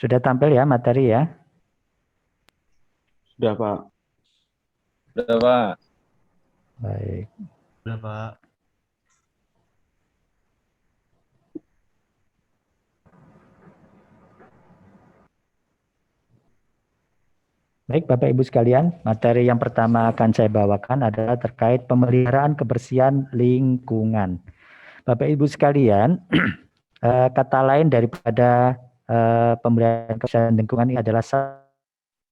Sudah tampil ya materi ya? Sudah, Pak. Udah, Pak. Baik. Udah, Pak. Baik, Bapak Ibu sekalian, materi yang pertama akan saya bawakan adalah terkait pemeliharaan kebersihan lingkungan. Bapak Ibu sekalian, kata lain daripada pemeliharaan kebersihan lingkungan ini adalah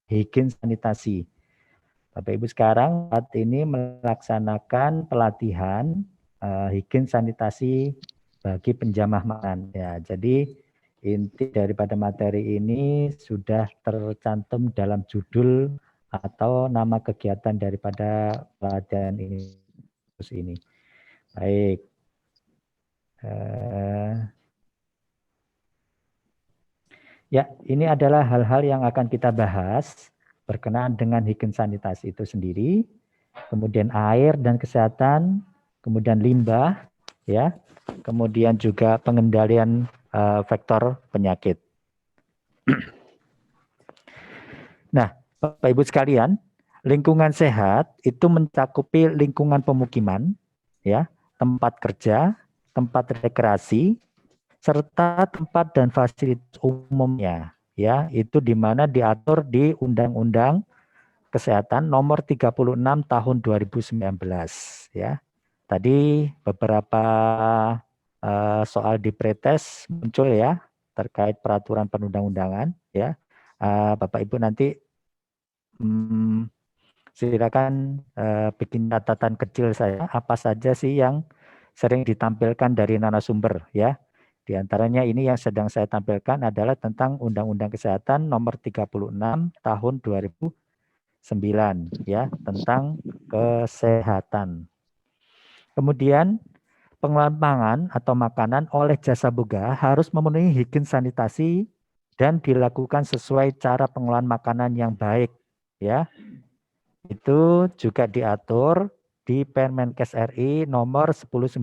higien sanitasi. Bapak Ibu sekarang saat ini melaksanakan pelatihan higien sanitasi bagi penjamah makanan. Ya, jadi inti daripada materi ini sudah tercantum dalam judul atau nama kegiatan daripada pelatihan ini. Baik. Ya, ini adalah hal-hal yang akan kita bahas berkenaan dengan higien sanitasi itu sendiri, kemudian air dan kesehatan, kemudian limbah, ya, kemudian juga pengendalian vektor penyakit. Nah, Bapak Ibu sekalian, lingkungan sehat itu mencakupi lingkungan pemukiman, ya, tempat kerja, tempat rekreasi, serta tempat dan fasilitas umumnya, ya, itu di mana diatur di Undang-Undang Kesehatan Nomor 36 Tahun 2019, ya. Tadi beberapa soal di pretest muncul ya terkait peraturan perundang-undangan, ya. Bapak Ibu nanti silakan bikin catatan kecil saya apa saja sih yang sering ditampilkan dari narasumber, ya. Di antaranya ini yang sedang saya tampilkan adalah tentang Undang-Undang Kesehatan Nomor 36 Tahun 2009, ya, tentang kesehatan. Kemudian pengelolaan pangan atau makanan oleh jasa boga harus memenuhi higien sanitasi dan dilakukan sesuai cara pengelolaan makanan yang baik, ya. Itu juga diatur di Permenkes RI nomor 1096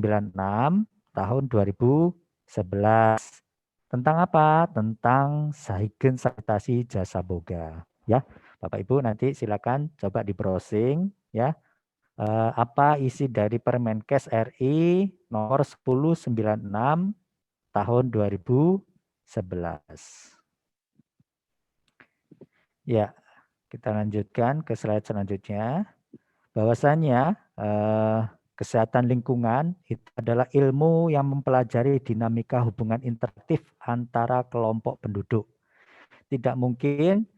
tahun 2011. Tentang apa? Tentang higien sanitasi jasa boga, ya. Bapak Ibu nanti silakan coba di browsing, ya. Apa isi dari Permenkes RI nomor 1096 tahun 2011. Ya, kita lanjutkan ke slide selanjutnya. Bahwasanya kesehatan lingkungan itu adalah ilmu yang mempelajari dinamika hubungan interaktif antara kelompok penduduk. Tidak mungkin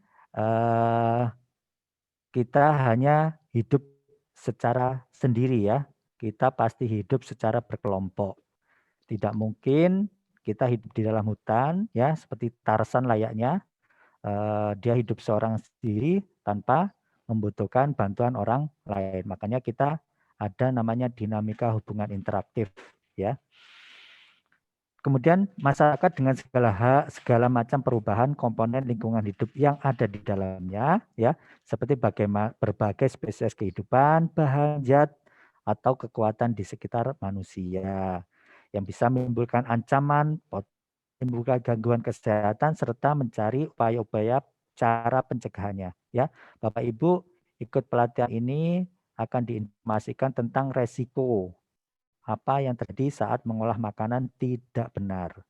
kita hanya hidup secara sendiri ya. Kita pasti hidup secara berkelompok. Tidak mungkin kita hidup di dalam hutan ya seperti Tarzan layaknya. Dia hidup seorang sendiri tanpa membutuhkan bantuan orang lain. Makanya kita ada namanya dinamika hubungan interaktif, ya. Kemudian masyarakat dengan segala macam perubahan komponen lingkungan hidup yang ada di dalamnya, ya, seperti berbagai spesies kehidupan, bahan zat atau kekuatan di sekitar manusia yang bisa menimbulkan ancaman, menimbulkan gangguan kesehatan serta mencari upaya-upaya cara pencegahannya, ya. Bapak Ibu ikut pelatihan ini akan diinformasikan tentang resiko apa yang terjadi saat mengolah makanan tidak benar.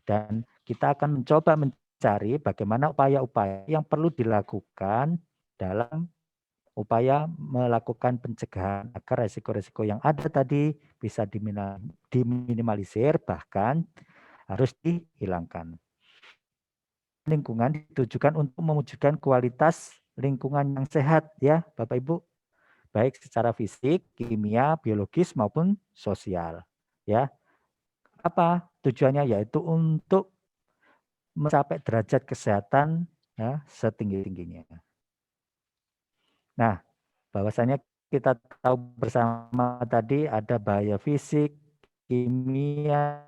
Dan kita akan mencoba mencari bagaimana upaya-upaya yang perlu dilakukan dalam upaya melakukan pencegahan agar resiko-resiko yang ada tadi bisa diminimalisir bahkan harus dihilangkan. Lingkungan ditujukan untuk mewujudkan kualitas lingkungan yang sehat ya Bapak Ibu, baik secara fisik, kimia, biologis maupun sosial. Ya, apa tujuannya? Yaitu untuk mencapai derajat kesehatan ya, setinggi-tingginya. Nah, bahwasanya kita tahu bersama tadi ada bahaya fisik, kimia,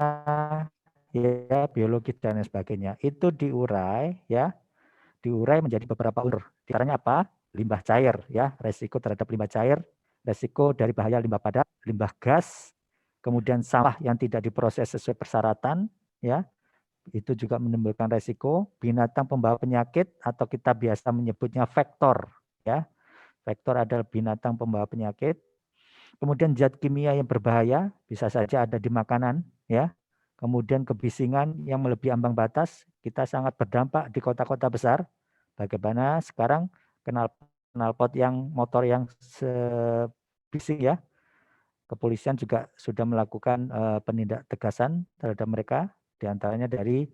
ya, biologis dan lain sebagainya. Itu diurai ya, diurai menjadi beberapa unsur. Di antaranya apa? Limbah cair ya, resiko terhadap limbah cair, resiko dari bahaya limbah padat, limbah gas, kemudian sampah yang tidak diproses sesuai persyaratan ya, itu juga menimbulkan resiko. Binatang pembawa penyakit atau kita biasa menyebutnya vektor, ya. Vektor adalah binatang pembawa penyakit. Kemudian zat kimia yang berbahaya bisa saja ada di makanan, ya. Kemudian kebisingan yang melebihi ambang batas, kita sangat berdampak di kota-kota besar. Bagaimana sekarang knalpot yang motor yang sebising, ya. Kepolisian juga sudah melakukan penindak tegasan terhadap mereka, diantaranya dari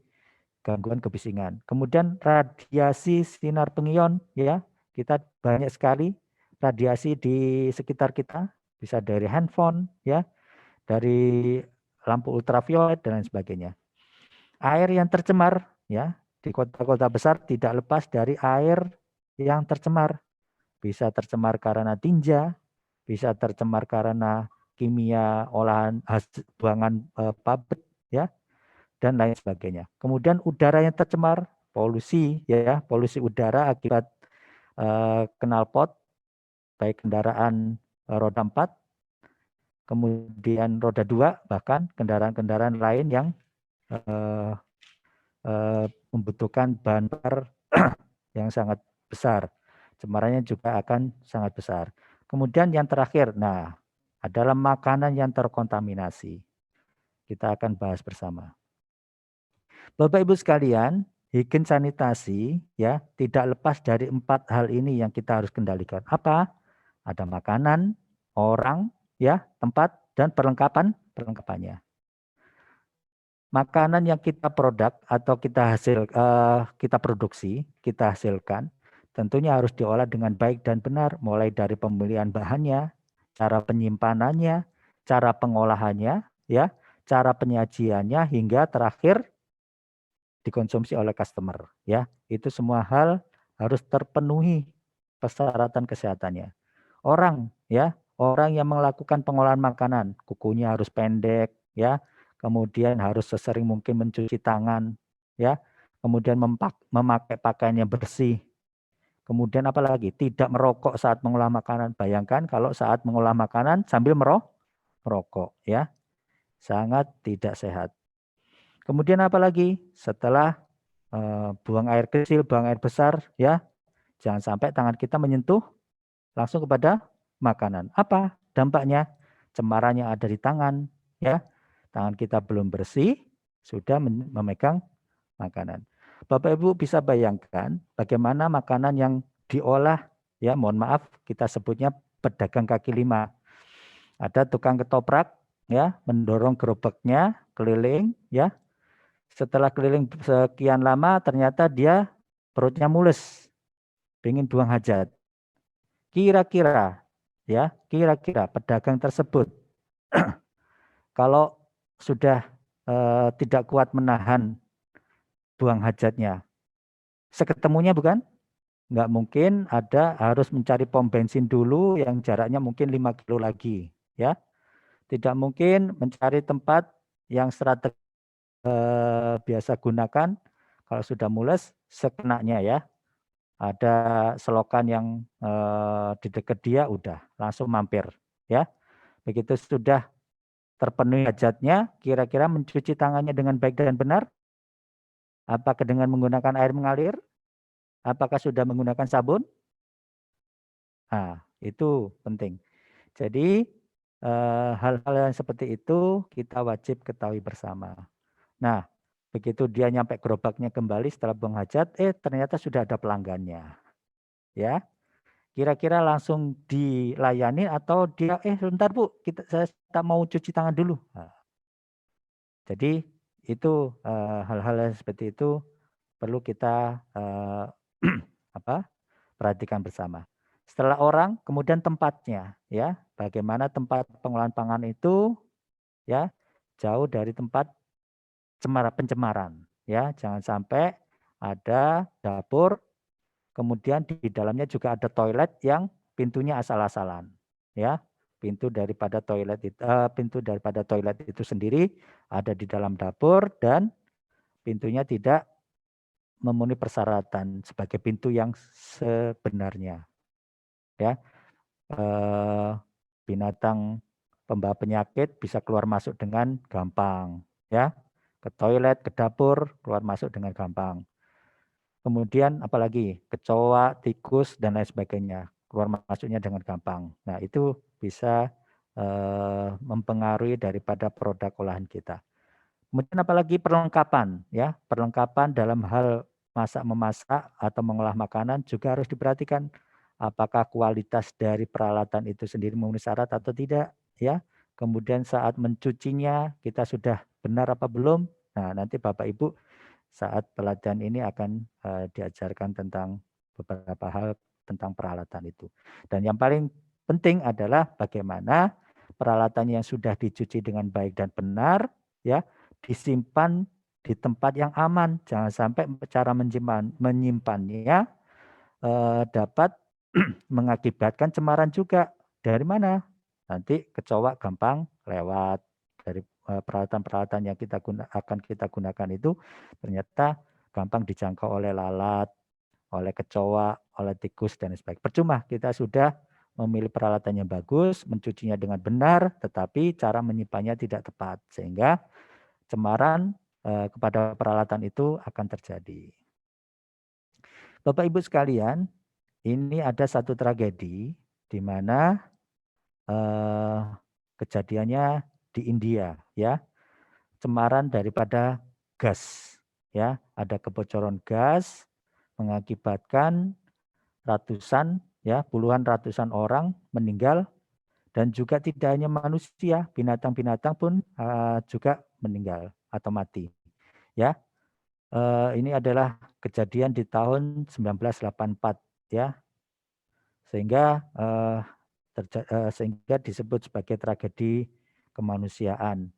gangguan kebisingan. Kemudian radiasi sinar pengion, ya, kita banyak sekali radiasi di sekitar kita, bisa dari handphone, ya, dari lampu ultraviolet dan lain sebagainya. Air yang tercemar, ya, di kota-kota besar tidak lepas dari air yang tercemar. Bisa tercemar karena tinja, bisa tercemar karena kimia olahan buangan pabrik, ya, dan lain sebagainya. Kemudian udara yang tercemar, polusi, ya, polusi udara akibat knalpot, baik kendaraan roda 4, kemudian roda 2, bahkan kendaraan-kendaraan lain yang membutuhkan bahan bakar yang sangat besar. Cemarannya juga akan sangat besar. Kemudian yang terakhir, nah, adalah makanan yang terkontaminasi. Kita akan bahas bersama. Bapak Ibu sekalian, higien sanitasi, ya, tidak lepas dari 4 hal ini yang kita harus kendalikan. Apa? Ada makanan, orang, ya, tempat, dan perlengkapannya. Makanan yang kita produk atau kita produksi, kita hasilkan, tentunya harus diolah dengan baik dan benar, mulai dari pemilihan bahannya, cara penyimpanannya, cara pengolahannya, ya, cara penyajiannya, hingga terakhir dikonsumsi oleh customer, ya. Itu semua hal harus terpenuhi persyaratan kesehatannya. Orang, ya, orang yang melakukan pengolahan makanan, kukunya harus pendek, ya. Kemudian harus sesering mungkin mencuci tangan, ya. Kemudian memakai pakaian yang bersih. Kemudian apalagi? Tidak merokok saat mengolah makanan. Bayangkan kalau saat mengolah makanan sambil merokok, ya. Sangat tidak sehat. Kemudian apalagi? Setelah buang air kecil, buang air besar, ya. Jangan sampai tangan kita menyentuh langsung kepada makanan. Apa dampaknya? Cemarannya ada di tangan, ya. Tangan kita belum bersih, sudah memegang makanan. Bapak Ibu bisa bayangkan bagaimana makanan yang diolah, ya, mohon maaf kita sebutnya pedagang kaki lima. Ada tukang ketoprak, ya, mendorong gerobaknya keliling, ya. Setelah keliling sekian lama ternyata dia perutnya mules, pengen buang hajat. Kira-kira, ya, kira-kira pedagang tersebut kalau sudah tidak kuat menahan buang hajatnya, seketemunya bukan? Nggak mungkin, harus mencari pom bensin dulu yang jaraknya mungkin 5 kilo lagi, ya. Tidak mungkin mencari tempat yang strategi biasa gunakan kalau sudah mules sekenanya, ya. Ada selokan yang di dekat dia udah langsung mampir, ya. Begitu sudah terpenuhi hajatnya, kira-kira mencuci tangannya dengan baik dan benar? Apakah dengan menggunakan air mengalir? Apakah sudah menggunakan sabun? Nah, itu penting. Jadi hal-hal yang seperti itu kita wajib ketahui bersama. Nah, begitu dia nyampe gerobaknya kembali setelah buang hajat, ternyata sudah ada pelanggannya, ya. Kira-kira langsung dilayani atau dia, sebentar Bu, saya mau cuci tangan dulu. Nah, jadi itu hal-hal yang seperti itu perlu kita perhatikan bersama. Setelah orang, kemudian tempatnya, ya. Bagaimana tempat pengolahan pangan itu, ya, jauh dari tempat pencemaran, ya. Jangan sampai ada dapur, kemudian di dalamnya juga ada toilet yang pintunya asal-asalan, ya. Pintu daripada toilet itu sendiri ada di dalam dapur dan pintunya tidak memenuhi persyaratan sebagai pintu yang sebenarnya, ya. Binatang pembawa penyakit bisa keluar masuk dengan gampang, ya. ke toilet, ke dapur, keluar masuk dengan gampang. Kemudian apalagi kecoa, tikus dan lain sebagainya, keluar masuknya dengan gampang. Nah, itu bisa mempengaruhi daripada produk olahan kita. Kemudian apalagi perlengkapan, ya, perlengkapan dalam hal masak-memasak atau mengolah makanan juga harus diperhatikan. Apakah kualitas dari peralatan itu sendiri memenuhi syarat atau tidak, ya. Kemudian saat mencucinya kita sudah benar apa belum. Nah, nanti Bapak Ibu saat pelatihan ini akan diajarkan tentang beberapa hal tentang peralatan itu. Dan yang paling penting adalah bagaimana peralatan yang sudah dicuci dengan baik dan benar, ya, disimpan di tempat yang aman. Jangan sampai cara menyimpannya dapat mengakibatkan cemaran juga. Dari mana? Nanti kecoa gampang lewat. Dari peralatan-peralatan yang akan kita gunakan itu ternyata gampang dijangkau oleh lalat, oleh kecoa, oleh tikus dan sebagainya. Percuma kita sudah memilih peralatan yang bagus, mencucinya dengan benar, tetapi cara menyimpannya tidak tepat sehingga cemaran kepada peralatan itu akan terjadi. Bapak Ibu sekalian, ini ada satu tragedi di mana kejadiannya di India, ya. Cemaran daripada gas, ya. Ada kebocoran gas mengakibatkan ratusan, ya, puluhan ratusan orang meninggal dan juga tidak hanya manusia, binatang-binatang pun juga meninggal atau mati, ya. Ini adalah kejadian di tahun 1984, ya. Sehingga sehingga disebut sebagai tragedi kemanusiaan.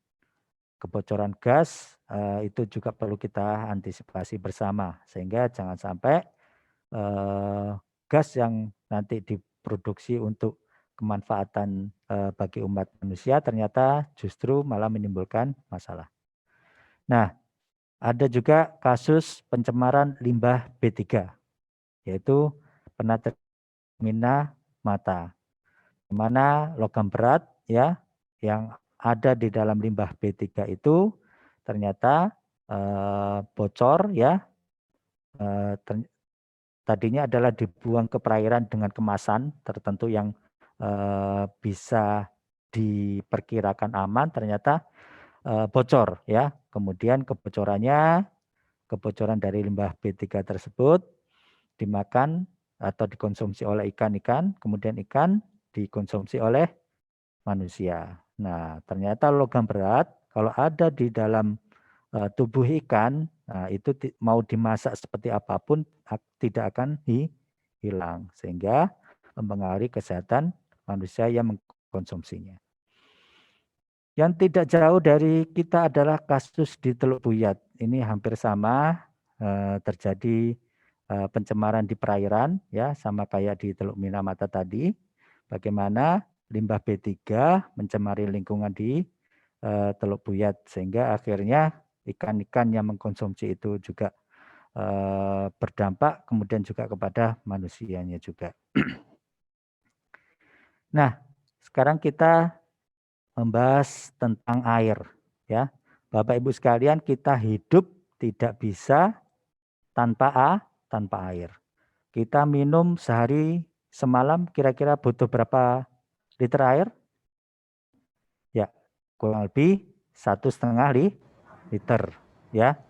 Kebocoran gas itu juga perlu kita antisipasi bersama sehingga jangan sampai gas yang nanti diproduksi untuk kemanfaatan bagi umat manusia ternyata justru malah menimbulkan masalah. Nah, ada juga kasus pencemaran limbah B3 yaitu penatrina mata. Di mana logam berat, ya, yang ada di dalam limbah B3 itu ternyata bocor, ya. Tadinya adalah dibuang ke perairan dengan kemasan tertentu yang bisa diperkirakan aman, ternyata bocor, ya. Kemudian kebocoran dari limbah B3 tersebut dimakan atau dikonsumsi oleh ikan-ikan, kemudian ikan dikonsumsi oleh manusia. Nah, ternyata logam berat kalau ada di dalam tubuh ikan, nah itu mau dimasak seperti apapun tidak akan hilang sehingga mempengaruhi kesehatan manusia yang mengkonsumsinya. Yang tidak jauh dari kita adalah kasus di Teluk Buyat. Ini hampir sama terjadi pencemaran di perairan, ya, sama kayak di Teluk Minamata tadi. Bagaimana limbah B3 mencemari lingkungan di Teluk Buyat sehingga akhirnya ikan-ikan yang mengkonsumsi itu juga berdampak kemudian juga kepada manusianya juga. Nah, sekarang kita membahas tentang air, ya. Bapak Ibu sekalian, kita hidup tidak bisa tanpa air. Kita minum sehari semalam kira-kira butuh berapa liter air? Ya, kurang lebih 1,5 liter, ya.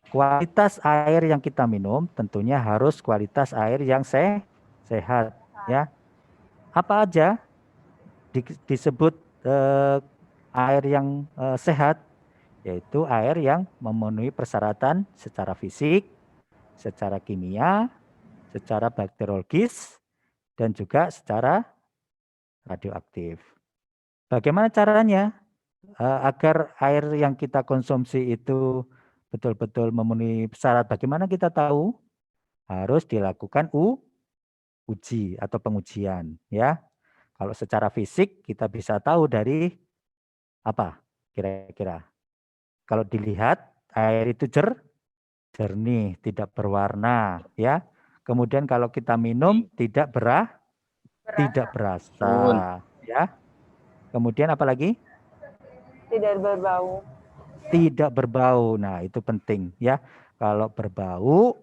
Kualitas air yang kita minum tentunya harus kualitas air yang sehat, ya. Apa aja disebut air yang sehat? Yaitu air yang memenuhi persyaratan secara fisik, secara kimia, secara bakteriologis, dan juga secara radioaktif. Bagaimana caranya agar air yang kita konsumsi itu betul-betul memenuhi syarat? Bagaimana kita tahu? Harus dilakukan uji atau pengujian, ya. Kalau secara fisik kita bisa tahu dari apa kira-kira? Kalau dilihat air itu jernih, tidak berwarna, ya. Kemudian kalau kita minum tidak berasa, ya. Kemudian apa lagi? Tidak berbau. tidak berbau. Nah, itu penting ya. Kalau berbau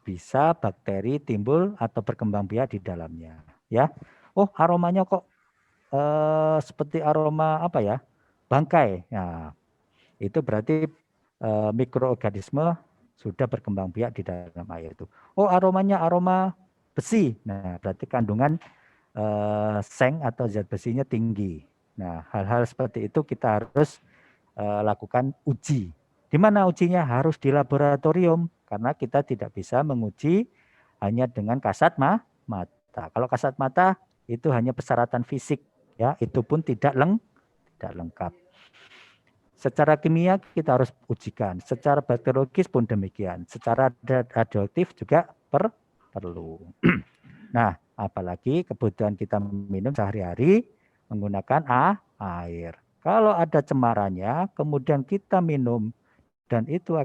bisa bakteri timbul atau berkembang biak di dalamnya ya. Oh, aromanya kok seperti aroma apa ya? Bangkai. Nah, itu berarti mikroorganisme sudah berkembang biak di dalam air itu. Oh, aromanya aroma besi. Nah, berarti kandungan seng atau zat besinya tinggi. Nah, hal-hal seperti itu kita harus lakukan uji. Di mana ujinya? Harus di laboratorium karena kita tidak bisa menguji hanya dengan kasat mata. Kalau kasat mata itu hanya persyaratan fisik ya, itu pun tidak lengkap. Secara kimia kita harus ujikan, secara bakteriologis pun demikian, secara radioaktif juga perlu. Nah, apalagi kebutuhan kita minum sehari-hari menggunakan air. Kalau ada cemarannya, kemudian kita minum dan itu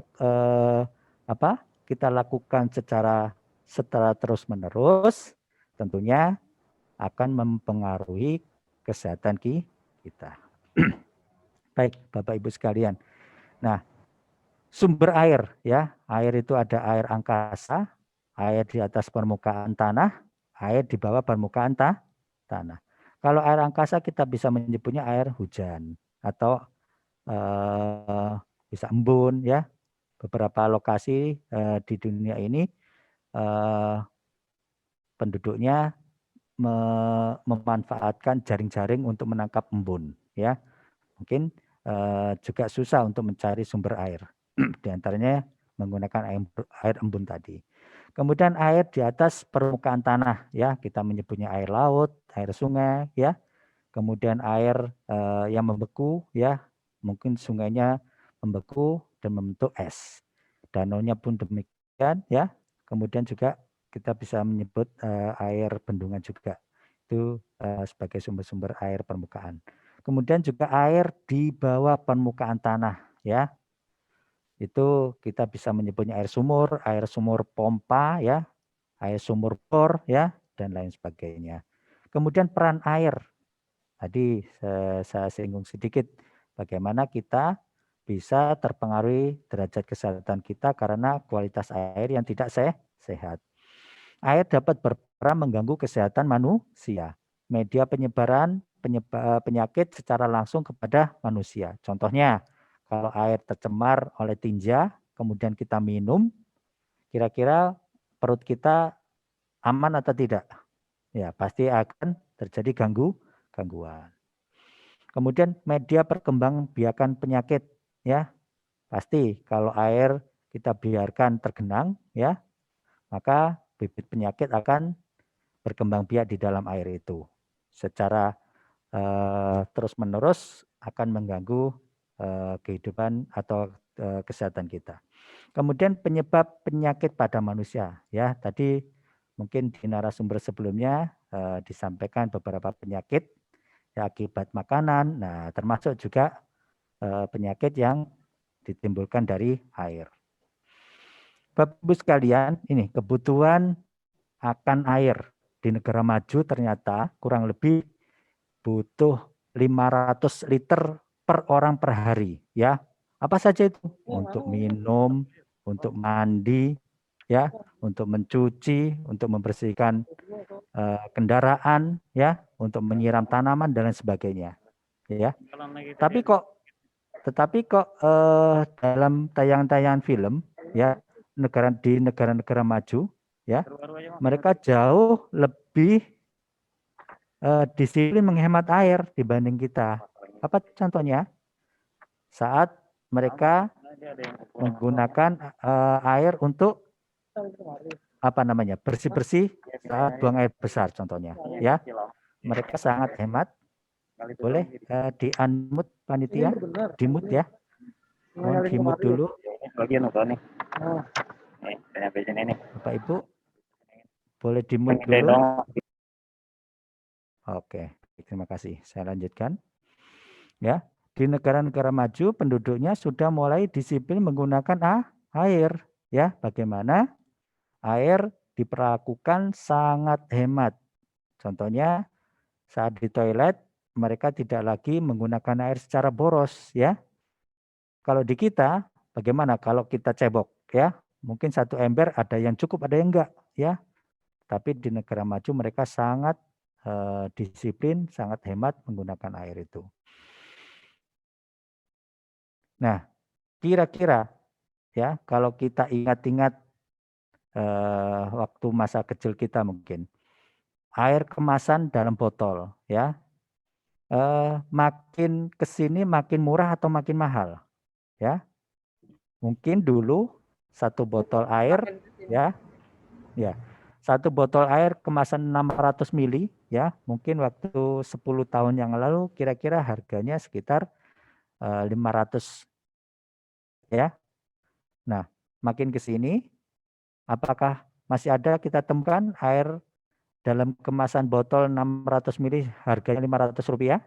kita lakukan secara terus-menerus, tentunya akan mempengaruhi kesehatan kita. Baik, Bapak Ibu sekalian. Nah, sumber air ya, air itu ada air angkasa, air di atas permukaan tanah, air di bawah permukaan tanah. Kalau air angkasa kita bisa menyebutnya air hujan atau bisa embun ya. Beberapa lokasi di dunia ini penduduknya memanfaatkan jaring-jaring untuk menangkap embun ya. Mungkin juga susah untuk mencari sumber air. Di antaranya menggunakan air embun tadi. Kemudian air di atas permukaan tanah ya, kita menyebutnya air laut, air sungai ya. Kemudian air yang membeku ya, mungkin sungainya membeku dan membentuk es. Danaunya pun demikian ya. Kemudian juga kita bisa menyebut air bendungan juga. Itu sebagai sumber-sumber air permukaan. Kemudian juga air di bawah permukaan tanah ya. Itu kita bisa menyebutnya air sumur pompa ya, air sumur bor ya, dan lain sebagainya. Kemudian peran air. Tadi saya singgung sedikit bagaimana kita bisa terpengaruhi derajat kesehatan kita karena kualitas air yang tidak sehat. Air dapat berperan mengganggu kesehatan manusia. Media penyebaran penyakit secara langsung kepada manusia. Contohnya, kalau air tercemar oleh tinja, kemudian kita minum, kira-kira perut kita aman atau tidak? Ya, pasti akan terjadi gangguan. Kemudian media perkembangbiakan penyakit, ya. Pasti kalau air kita biarkan tergenang, ya, maka bibit penyakit akan berkembang biak di dalam air itu. Secara terus-menerus akan mengganggu kehidupan atau kesehatan kita. Kemudian penyebab penyakit pada manusia, ya. Tadi mungkin di narasumber sebelumnya disampaikan beberapa penyakit ya, akibat makanan. Nah, termasuk juga penyakit yang ditimbulkan dari air. Bapak Ibu sekalian, ini kebutuhan akan air di negara maju ternyata kurang lebih butuh 500 liter per orang per hari ya. Apa saja itu? Untuk minum, untuk mandi, ya, untuk mencuci, untuk membersihkan kendaraan, ya, untuk menyiram tanaman dan lain sebagainya, ya. Tetapi kok dalam tayangan-tayangan film, ya, di negara-negara maju, ya, mereka jauh lebih disiplin menghemat air dibanding kita. Apa contohnya? Saat mereka menggunakan air untuk bersih-bersih saat buang air besar contohnya, ya. Mereka sangat hemat. Boleh di-unmute panitia, di-mute ya. Mohon di-mute dulu. Bagian apa nih? Ini. Bapak Ibu, boleh di-mute dulu. Oke, terima kasih. Saya lanjutkan. Ya, di negara-negara maju penduduknya sudah mulai disiplin menggunakan air. Ya, bagaimana air diperlakukan sangat hemat. Contohnya saat di toilet mereka tidak lagi menggunakan air secara boros, ya. kalau di kita bagaimana kalau kita cebok ya? Mungkin 1 ember ada yang cukup, ada yang enggak ya. Tapi di negara maju mereka sangat disiplin, sangat hemat menggunakan air itu. Nah, kira-kira ya kalau kita ingat-ingat waktu masa kecil kita mungkin, air kemasan dalam botol ya, makin ke sini makin murah atau makin mahal ya? Mungkin dulu 1 botol air ya, 1 botol air kemasan 600 mili ya, mungkin waktu 10 tahun yang lalu kira-kira harganya sekitar 500 ya. Nah, makin ke sini apakah masih ada kita temukan air dalam kemasan botol 600 mili harganya Rp500?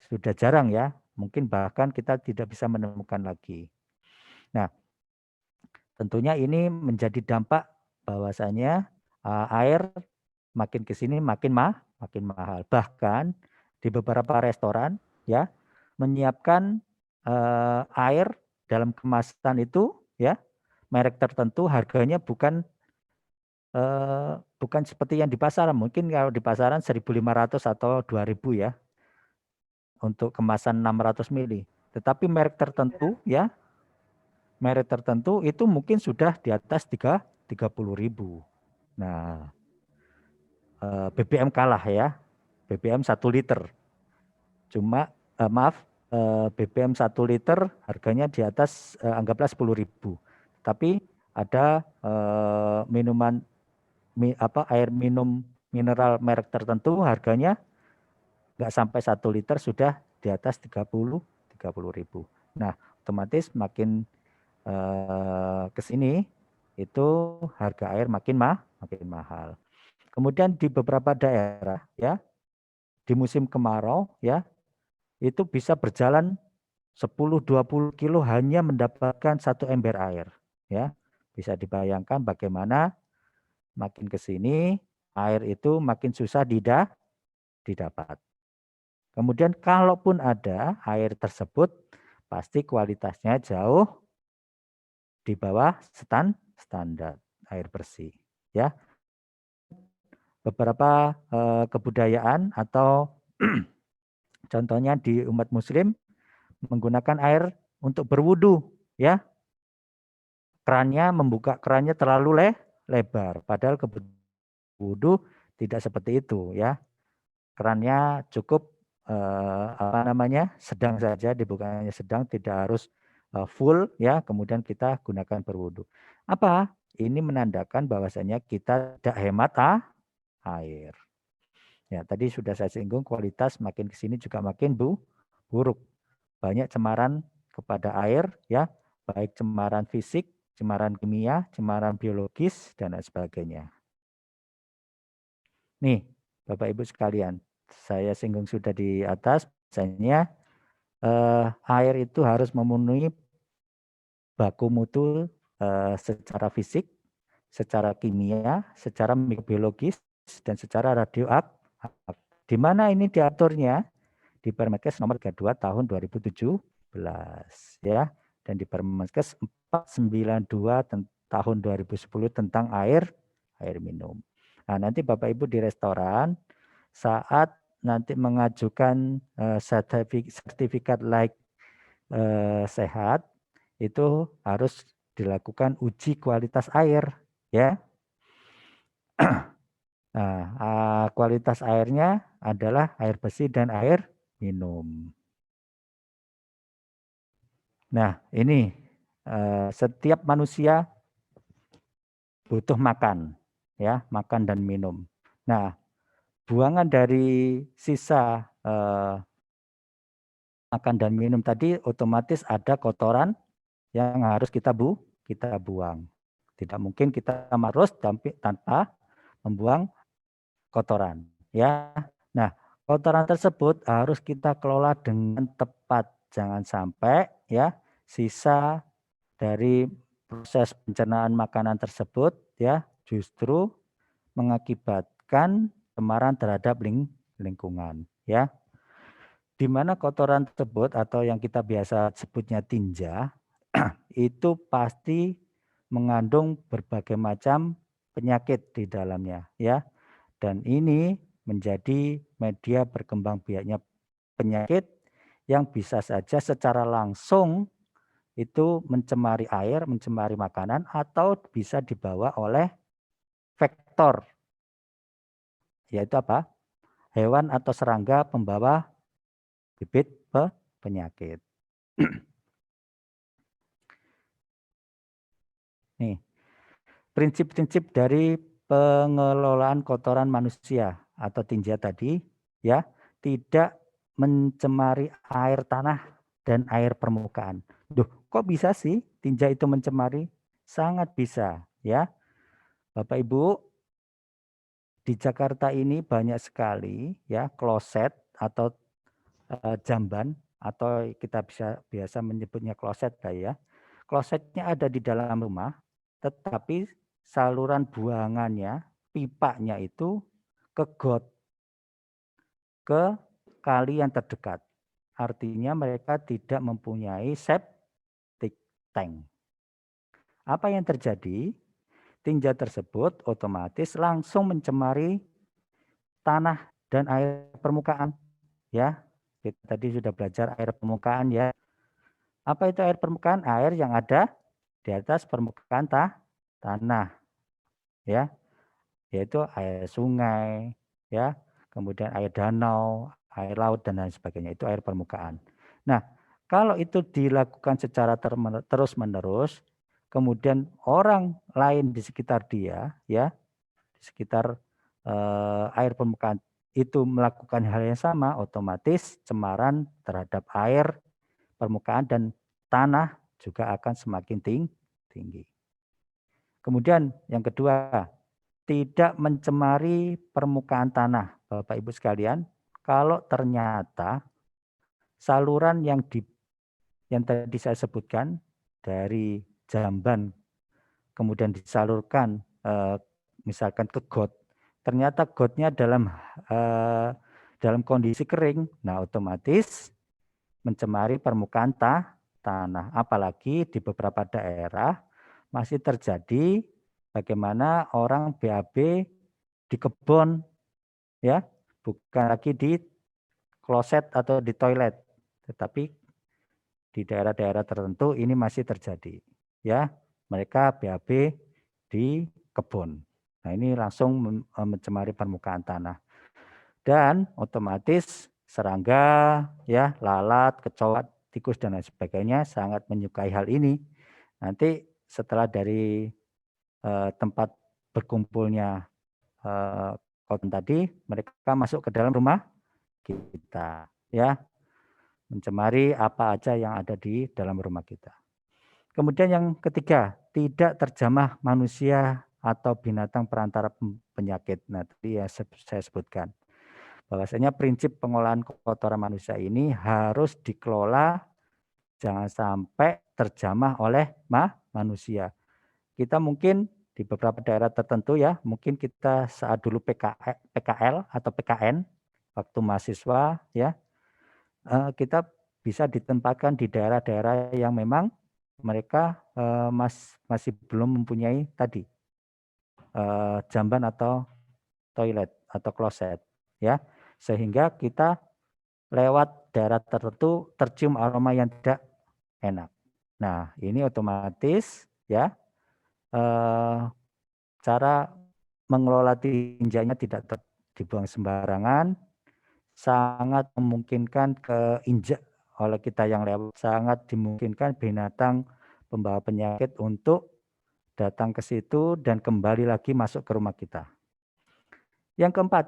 Sudah jarang ya, mungkin bahkan kita tidak bisa menemukan lagi. Nah, tentunya ini menjadi dampak bahwasanya air makin ke sini makin mahal. Bahkan di beberapa restoran ya menyiapkan air dalam kemasan itu ya merek tertentu harganya bukan seperti yang di pasaran. Mungkin kalau di pasaran 1.500 atau 2.000 ya untuk kemasan 600 mili. Tetapi merek tertentu ya, merek tertentu itu mungkin sudah di atas 30.000. Nah, BBM kalah ya, BBM 1 liter. Cuma BBM 1 liter harganya di atas anggaplah 10.000. Tapi ada minuman air minum mineral merek tertentu harganya nggak sampai 1 liter sudah di atas 30.000. Nah, otomatis makin ke sini itu harga air makin mahal. Kemudian di beberapa daerah ya di musim kemarau ya itu bisa berjalan 10-20 kilo hanya mendapatkan 1 ember air ya. Bisa dibayangkan bagaimana makin ke sini air itu makin susah didapat. Kemudian kalaupun ada air tersebut pasti kualitasnya jauh di bawah standar air bersih ya. Beberapa kebudayaan atau contohnya di umat muslim menggunakan air untuk berwudu ya. Kerannya membuka kerannya terlalu lebar padahal wudu tidak seperti itu ya. Kerannya cukup sedang saja, dibukanya sedang, tidak harus full ya, kemudian kita gunakan berwudu. Apa? Ini menandakan bahwasanya kita tidak hemat air. Ya, tadi sudah saya singgung kualitas makin ke sini juga makin buruk. Banyak cemaran kepada air ya, baik cemaran fisik, cemaran kimia, cemaran biologis dan lain sebagainya. Nih, Bapak Ibu sekalian, saya singgung sudah di atas, misalnya air itu harus memenuhi baku mutu secara fisik, secara kimia, secara mikrobiologis, dan secara radioaktif. Di mana ini diaturnya? Di Permenkes nomor 32 tahun 2017 ya, dan di Permenkes 492 tahun 2010 tentang air minum. Nah, nanti Bapak Ibu di restoran saat nanti mengajukan sertifikat layak sehat itu harus dilakukan uji kualitas air ya. Nah, kualitas airnya adalah air bersih dan air minum. Nah, ini setiap manusia butuh makan ya, makan dan minum. Nah, buangan dari sisa makan dan minum tadi otomatis ada kotoran yang harus kita buang. Tidak mungkin kita harus tanpa membuang kotoran ya. Nah, kotoran tersebut harus kita kelola dengan tepat. Jangan sampai ya sisa dari proses pencernaan makanan tersebut ya justru mengakibatkan cemaran terhadap lingkungan ya. di mana kotoran tersebut atau yang kita biasa sebutnya tinja itu pasti mengandung berbagai macam penyakit di dalamnya ya. Dan ini menjadi media berkembangbiaknya penyakit yang bisa saja secara langsung itu mencemari air, mencemari makanan atau bisa dibawa oleh vektor, yaitu apa? Hewan atau serangga pembawa bibit penyakit. Nih, prinsip-prinsip dari pengelolaan kotoran manusia atau tinja tadi ya, tidak mencemari air tanah dan air permukaan. Duh, kok bisa sih tinja itu mencemari? Sangat bisa ya. Bapak Ibu, di Jakarta ini banyak sekali ya kloset atau jamban atau kita bisa biasa menyebutnya kloset ya. Klosetnya ada di dalam rumah, tetapi saluran buangannya, pipanya itu ke got, ke kali yang terdekat. Artinya mereka tidak mempunyai septic tank. Apa yang terjadi? Tinja tersebut otomatis langsung mencemari tanah dan air permukaan. Ya, kita tadi sudah belajar air permukaan ya. Apa itu air permukaan? Air yang ada di atas permukaan tanah, ya, yaitu air sungai, ya, kemudian air danau, air laut dan lain sebagainya. Itu air permukaan. Nah, kalau itu dilakukan secara terus-menerus, kemudian orang lain di sekitar dia, ya, di sekitar air permukaan itu melakukan hal yang sama, otomatis cemaran terhadap air permukaan dan tanah juga akan semakin tinggi. Kemudian yang kedua, tidak mencemari permukaan tanah. Bapak Ibu sekalian, kalau ternyata saluran yang tadi saya sebutkan dari jamban kemudian disalurkan misalkan ke got, ternyata gotnya dalam kondisi kering, nah otomatis mencemari permukaan tanah. Apalagi di beberapa daerah masih terjadi bagaimana orang BAB di kebun, ya, bukan lagi di kloset atau di toilet, tetapi di daerah-daerah tertentu ini masih terjadi, ya. Mereka BAB di kebun. Nah, ini langsung mencemari permukaan tanah. Dan otomatis serangga, ya, lalat, kecoa, tikus dan lain sebagainya sangat menyukai hal ini. Nanti setelah dari tempat berkumpulnya kotoran tadi, mereka masuk ke dalam rumah kita, ya, mencemari apa aja yang ada di dalam rumah kita. Kemudian yang ketiga, tidak terjamah manusia atau binatang perantara penyakit. Nah, tadi ya saya sebutkan. Bahwasanya prinsip pengolahan kotoran manusia ini harus dikelola jangan sampai terjamah oleh manusia. Kita mungkin di beberapa daerah tertentu ya, mungkin kita saat dulu PKL atau PKN, waktu mahasiswa ya, kita bisa ditempatkan di daerah-daerah yang memang mereka masih belum mempunyai tadi jamban atau toilet atau kloset ya, sehingga kita lewat daerah tertentu tercium aroma yang tidak enak. Nah, ini otomatis ya cara mengelola tinjanya tidak dibuang sembarangan, sangat memungkinkan keinjak oleh kita yang lewat, sangat dimungkinkan binatang pembawa penyakit untuk datang ke situ dan kembali lagi masuk ke rumah kita. Yang keempat,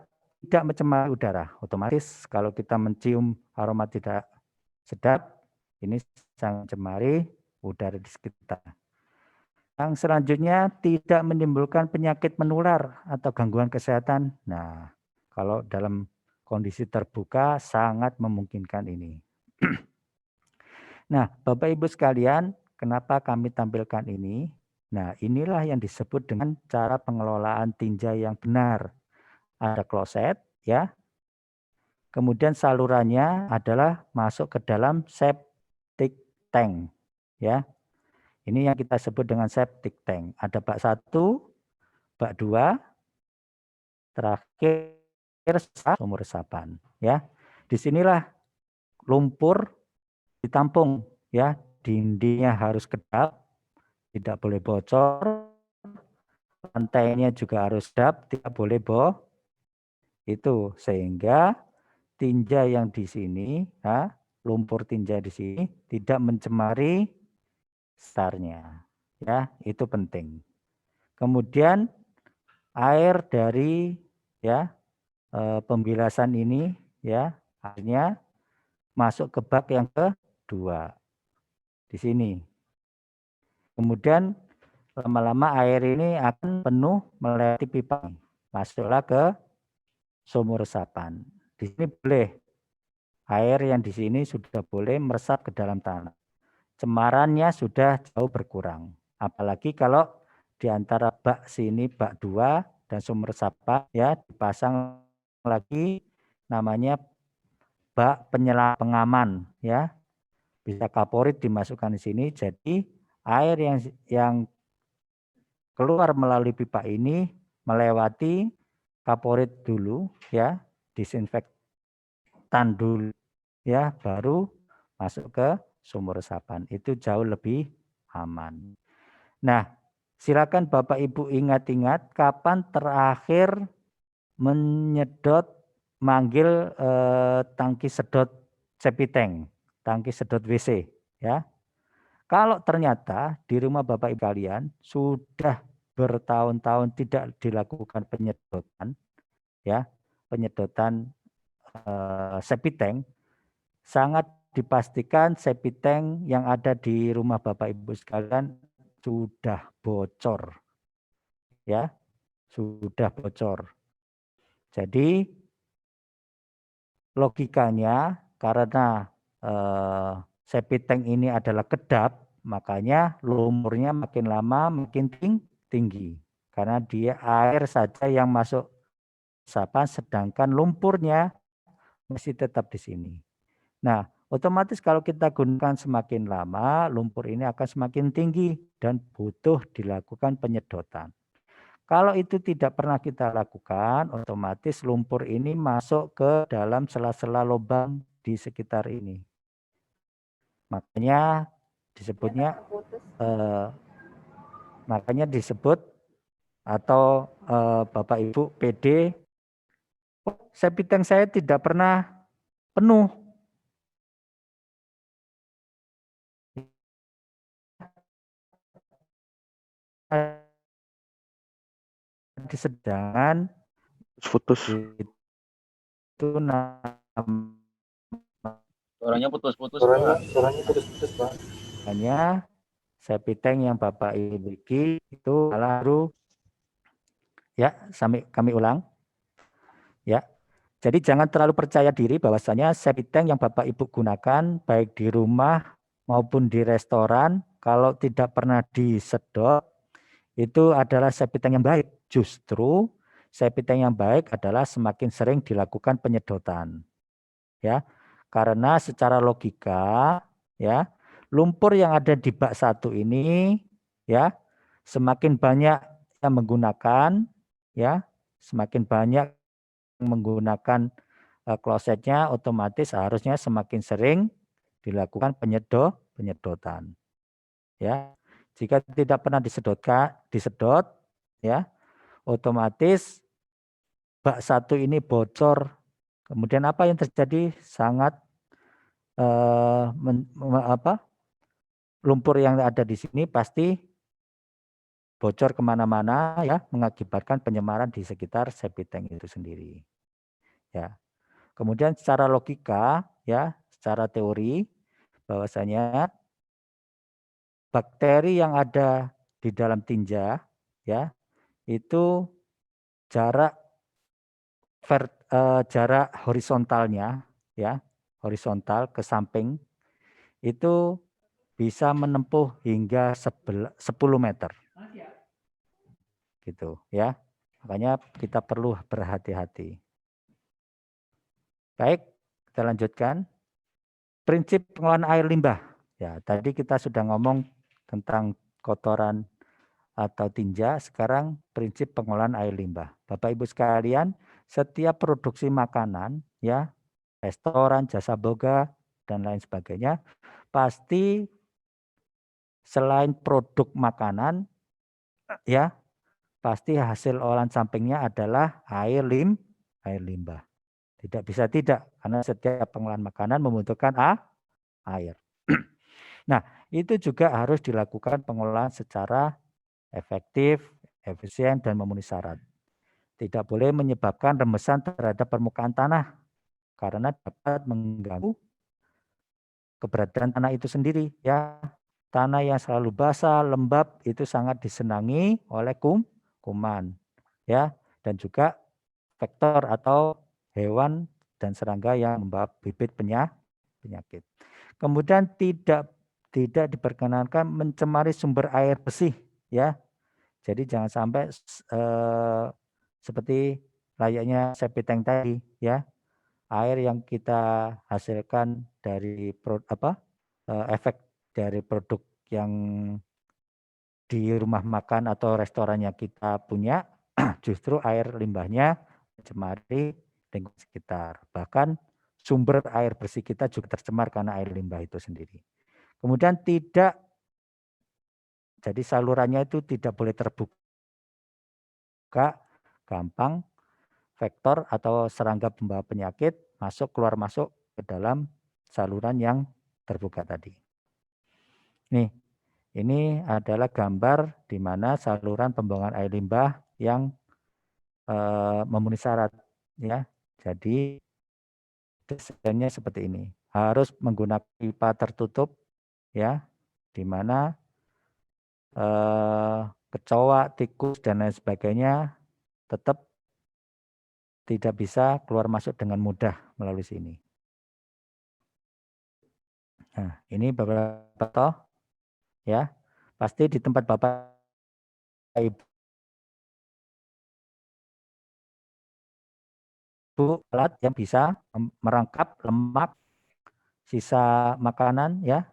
tidak mencemari udara. Otomatis kalau kita mencium aroma tidak sedap, ini sangat mencemari udara di sekitar. Yang selanjutnya tidak menimbulkan penyakit menular atau gangguan kesehatan. Nah, kalau dalam kondisi terbuka sangat memungkinkan ini. Nah, Bapak Ibu sekalian, kenapa kami tampilkan ini? Nah, inilah yang disebut dengan cara pengelolaan tinja yang benar. Ada kloset, ya, Kemudian salurannya adalah masuk ke dalam septic tank, ya. Ini yang kita sebut dengan septic tank. Ada bak 1, bak 2, terakhir sumur resapan, ya. Disinilah lumpur ditampung, ya. Dindingnya harus kedap, tidak boleh bocor, lantainya juga harus kedap, tidak boleh itu sehingga tinja yang di sini, ya, lumpur tinja di sini tidak mencemari sekitarnya, ya, itu penting. Kemudian air dari pembilasan ini, ya, akhirnya masuk ke bak yang kedua di sini. Kemudian lama-lama air ini akan penuh melewati pipa, masuklah ke sumur resapan. Di sini boleh air yang di sini sudah boleh meresap ke dalam tanah. Cemarannya sudah jauh berkurang. Apalagi kalau di antara bak sini, bak 2 dan sumur resapan, ya, dipasang lagi namanya bak penyelam pengaman, ya. Bisa kaporit dimasukkan di sini. Jadi air yang keluar melalui pipa ini melewati kaporit dulu, ya, disinfektan dulu, ya, baru masuk ke sumur resapan. Itu jauh lebih aman. Nah, silakan Bapak Ibu ingat-ingat kapan terakhir manggil tangki sedot septic tank, tangki sedot WC, ya. Kalau ternyata di rumah Bapak Ibu kalian sudah bertahun-tahun tidak dilakukan penyedotan, ya, penyedotan septic tank, sangat dipastikan septic tank yang ada di rumah Bapak Ibu sekalian sudah bocor, ya, sudah bocor. Jadi logikanya karena septic tank ini adalah kedap, makanya lumpurnya makin lama makin tinggi karena dia air saja yang masuk resapan, sedangkan lumpurnya masih tetap di sini. Nah, otomatis kalau kita gunakan semakin lama, lumpur ini akan semakin tinggi dan butuh dilakukan penyedotan. Kalau itu tidak pernah kita lakukan, otomatis lumpur ini masuk ke dalam sela-sela lubang di sekitar ini. Makanya disebut atau Bapak Ibu PD, septic tank saya tidak pernah penuh. Sedangkan putus. Itu Suaranya putus-putus, Suaranya Pak. putus-putus, Pak. Hanya septic tank yang Bapak Ibu miliki itu baru, ya, kami ulang, ya. Jadi jangan terlalu percaya diri bahwasanya septic tank yang Bapak Ibu gunakan baik di rumah maupun di restoran kalau tidak pernah disedot itu adalah septic tank yang baik. Justru septic tank yang baik adalah semakin sering dilakukan penyedotan, ya. Karena secara logika, ya, lumpur yang ada di bak 1 ini, ya, semakin banyak yang menggunakan, ya, semakin banyak menggunakan klosetnya, otomatis harusnya semakin sering dilakukan penyedotan, ya. Jika tidak pernah disedot, ya, otomatis bak 1 ini bocor. Kemudian apa yang terjadi? Sangat lumpur yang ada di sini pasti bocor kemana-mana, ya, mengakibatkan penyemaran di sekitar septic tank itu sendiri, ya. Kemudian secara logika, ya, secara teori bahwasanya bakteri yang ada di dalam tinja, ya, itu jarak horizontalnya, ya, horizontal ke samping itu bisa menempuh hingga 10 meter. Gitu, ya. Makanya kita perlu berhati-hati. Baik, Kita lanjutkan. Prinsip pengelolaan air limbah. Ya, tadi kita sudah ngomong tentang kotoran atau tinja, sekarang prinsip pengelolaan air limbah. Bapak Ibu sekalian, setiap produksi makanan, ya, restoran, jasa boga, dan lain sebagainya, pasti selain produk makanan, ya, pasti hasil olahan sampingnya adalah air limbah. Tidak bisa tidak, karena setiap pengolahan makanan membutuhkan air. Nah, itu juga harus dilakukan pengolahan secara efektif, efisien, dan memenuhi syarat. Tidak boleh menyebabkan rembesan terhadap permukaan tanah, karena dapat mengganggu keberadaan tanah itu sendiri. Ya, tanah yang selalu basah, lembab itu sangat disenangi oleh kuman, ya, dan juga vektor atau hewan dan serangga yang membawa bibit penyakit. Kemudian tidak diperkenankan mencemari sumber air bersih, ya. Jadi jangan sampai seperti layaknya septic tank tadi, ya. Air yang kita hasilkan dari efek dari produk yang di rumah makan atau restoran yang kita punya, justru air limbahnya mencemari lingkungan sekitar. Bahkan sumber air bersih kita juga tercemar karena air limbah itu sendiri. Kemudian jadi salurannya itu tidak boleh terbuka, gampang, vektor atau serangga pembawa penyakit masuk keluar masuk ke dalam saluran yang terbuka tadi. Nih, ini adalah gambar di mana saluran pembuangan air limbah yang memenuhi syarat, ya. Jadi desainnya seperti ini. Harus menggunakan pipa tertutup, ya, di mana kecoa, tikus dan lain sebagainya tetap tidak bisa keluar masuk dengan mudah melalui sini. Nah, ini beberapa contoh, ya. Pasti di tempat Bapak Ibu alat yang bisa merangkap lemak, sisa makanan, ya,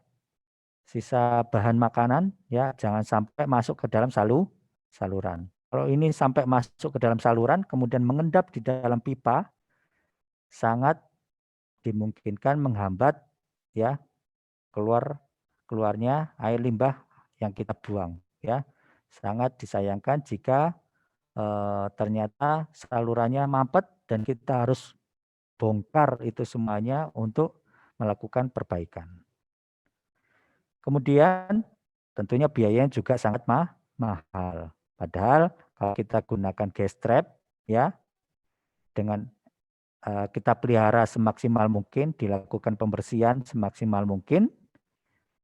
sisa bahan makanan, ya, jangan sampai masuk ke dalam saluran. Kalau ini sampai masuk ke dalam saluran kemudian mengendap di dalam pipa, sangat dimungkinkan menghambat, ya, keluarnya air limbah yang kita buang, ya. Sangat disayangkan jika ternyata salurannya mampet dan kita harus bongkar itu semuanya untuk melakukan perbaikan. Kemudian tentunya biayanya juga sangat mahal. Padahal kalau kita gunakan gas trap, ya, dengan kita pelihara semaksimal mungkin, dilakukan pembersihan semaksimal mungkin,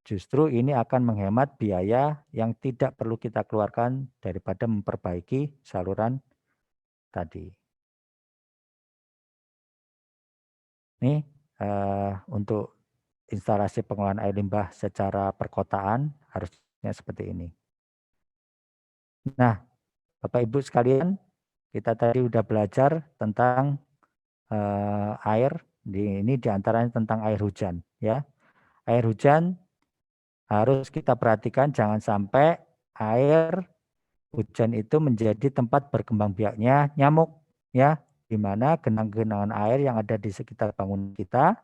justru ini akan menghemat biaya yang tidak perlu kita keluarkan daripada memperbaiki saluran tadi. Nih untuk instalasi pengolahan air limbah secara perkotaan harusnya seperti ini. Nah, Bapak Ibu sekalian, kita tadi udah belajar tentang air. Ini diantaranya tentang air hujan, ya. Air hujan harus kita perhatikan jangan sampai air hujan itu menjadi tempat berkembang biaknya nyamuk, ya, di mana genang-genangan air yang ada di sekitar bangunan kita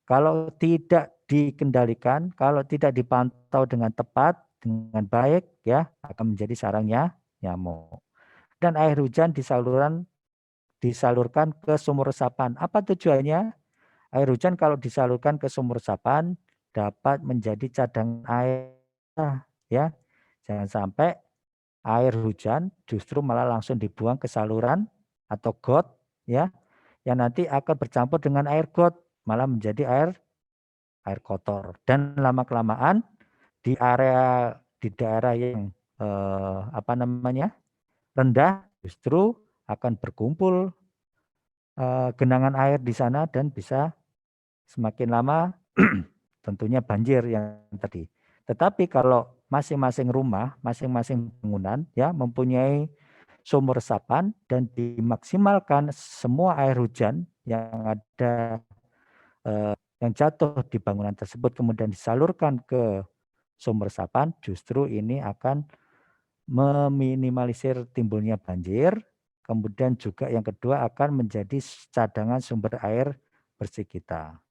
kalau tidak dikendalikan, kalau tidak dipantau dengan tepat, dengan baik, ya, akan menjadi sarangnya nyamuk. Dan air hujan disalurkan ke sumur resapan. Apa tujuannya? Air hujan kalau disalurkan ke sumur resapan dapat menjadi cadangan air, ya. Jangan sampai air hujan justru malah langsung dibuang ke saluran atau got, ya, yang nanti akan bercampur dengan air got, malah menjadi air kotor. Dan lama-kelamaan di daerah yang rendah justru akan berkumpul genangan air di sana dan bisa semakin lama tentunya banjir yang tadi. Tetapi kalau masing-masing rumah, masing-masing bangunan, ya, mempunyai sumur resapan dan dimaksimalkan semua air hujan yang ada yang jatuh di bangunan tersebut kemudian disalurkan ke sumber resapan, justru ini akan meminimalisir timbulnya banjir, kemudian juga yang kedua akan menjadi cadangan sumber air bersih kita.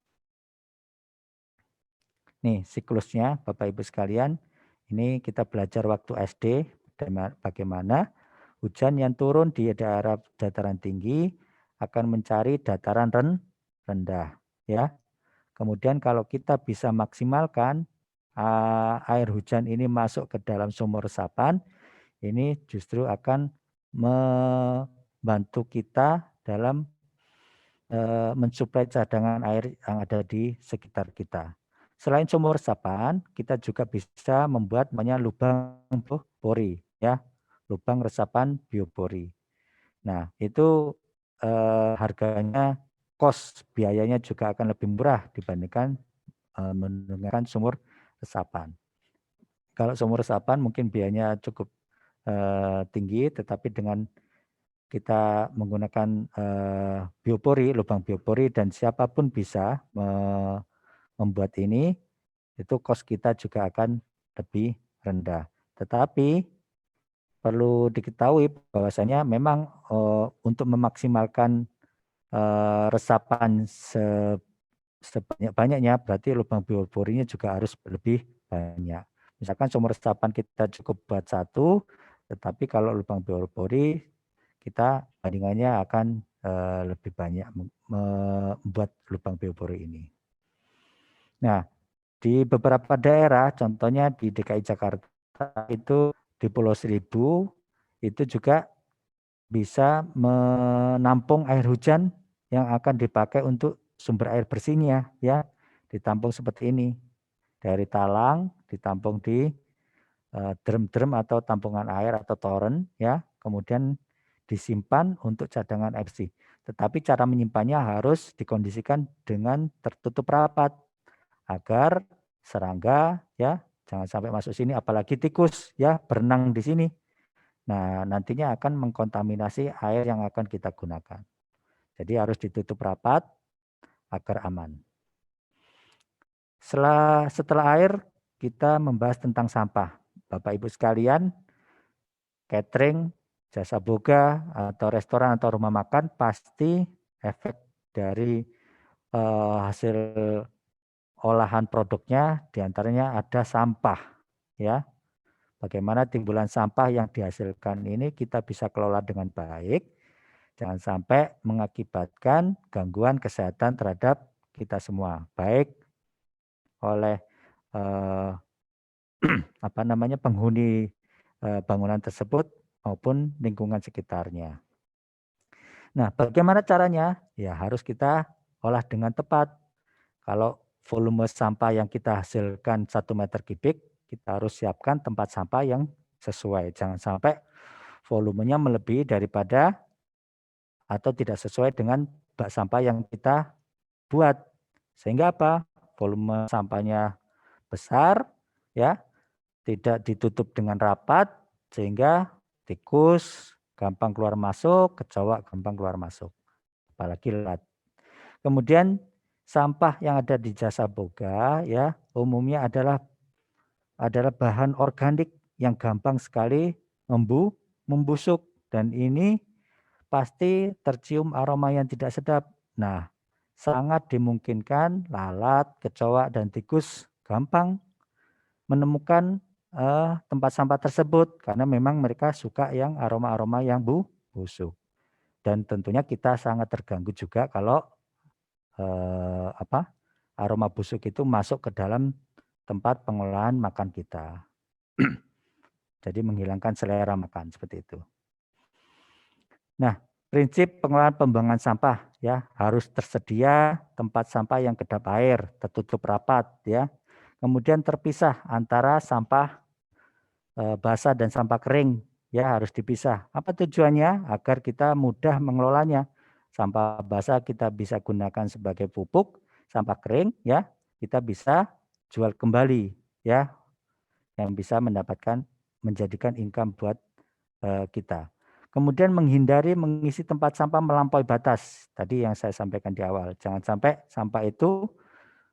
Nih siklusnya Bapak Ibu sekalian, ini kita belajar waktu SD bagaimana hujan yang turun di daerah dataran tinggi akan mencari dataran rendah ya. Kemudian kalau kita bisa maksimalkan air hujan ini masuk ke dalam sumur resapan, ini justru akan membantu kita dalam mensuplai cadangan air yang ada di sekitar kita. Selain sumur resapan, kita juga bisa membuat namanya lubang pori, ya, lubang resapan biopori. Nah, itu harganya, biayanya juga akan lebih murah dibandingkan menggunakan sumur resapan. Kalau sumur resapan mungkin biayanya cukup tinggi, tetapi dengan kita menggunakan biopori, lubang biopori, dan siapapun bisa membuat ini, itu cost kita juga akan lebih rendah. Tetapi perlu diketahui bahwasanya memang untuk memaksimalkan resapan sebanyak-banyaknya, berarti lubang bioporinya juga harus lebih banyak. Misalkan sumur resapan kita cukup buat 1, tetapi kalau lubang biopori kita bandingannya akan lebih banyak membuat lubang biopori ini. Nah, di beberapa daerah, contohnya di DKI Jakarta itu di Pulau Seribu, itu juga bisa menampung air hujan yang akan dipakai untuk sumber air bersihnya, ya, ditampung seperti ini. Dari talang ditampung di drum-drum atau tampungan air atau toren, ya, kemudian disimpan untuk cadangan air bersih. Tetapi cara menyimpannya harus dikondisikan dengan tertutup rapat agar serangga, ya, jangan sampai masuk sini, apalagi tikus, ya, berenang di sini. Nah, nantinya akan mengkontaminasi air yang akan kita gunakan. Jadi harus ditutup rapat agar aman. Setelah air, kita membahas tentang sampah. Bapak Ibu sekalian, catering, jasa boga, atau restoran atau rumah makan pasti efek dari hasil olahan produknya diantaranya ada sampah, ya. Bagaimana timbulan sampah yang dihasilkan ini kita bisa kelola dengan baik, jangan sampai mengakibatkan gangguan kesehatan terhadap kita semua, baik oleh penghuni bangunan tersebut maupun lingkungan sekitarnya. Nah, bagaimana caranya? Ya harus kita olah dengan tepat. Kalau volume sampah yang kita hasilkan 1 meter kubik, kita harus siapkan tempat sampah yang sesuai. Jangan sampai volumenya melebihi daripada atau tidak sesuai dengan bak sampah yang kita buat. Sehingga apa? Volume sampahnya besar, ya, tidak ditutup dengan rapat, sehingga tikus gampang keluar masuk, kecoa gampang keluar masuk, apalagi lalat. Kemudian sampah yang ada di jasa boga, ya, umumnya adalah bahan organik yang gampang sekali membusuk, dan ini pasti tercium aroma yang tidak sedap. Nah, sangat dimungkinkan lalat, kecoa, dan tikus gampang menemukan tempat sampah tersebut karena memang mereka suka yang aroma-aroma yang busuk. Dan tentunya kita sangat terganggu juga kalau aroma busuk itu masuk ke dalam tempat pengolahan makan kita. Jadi menghilangkan selera makan seperti itu. Nah, prinsip pengelolaan pembuangan sampah, ya, harus tersedia tempat sampah yang kedap air, tertutup rapat, ya. Kemudian terpisah antara sampah basah dan sampah kering, ya, harus dipisah. Apa tujuannya? Agar kita mudah mengelolanya. Sampah basah kita bisa gunakan sebagai pupuk, sampah kering, ya, kita bisa jual kembali, ya, yang bisa menjadikan income buat kita. Kemudian menghindari mengisi tempat sampah melampaui batas. Tadi yang saya sampaikan di awal. Jangan sampai sampah itu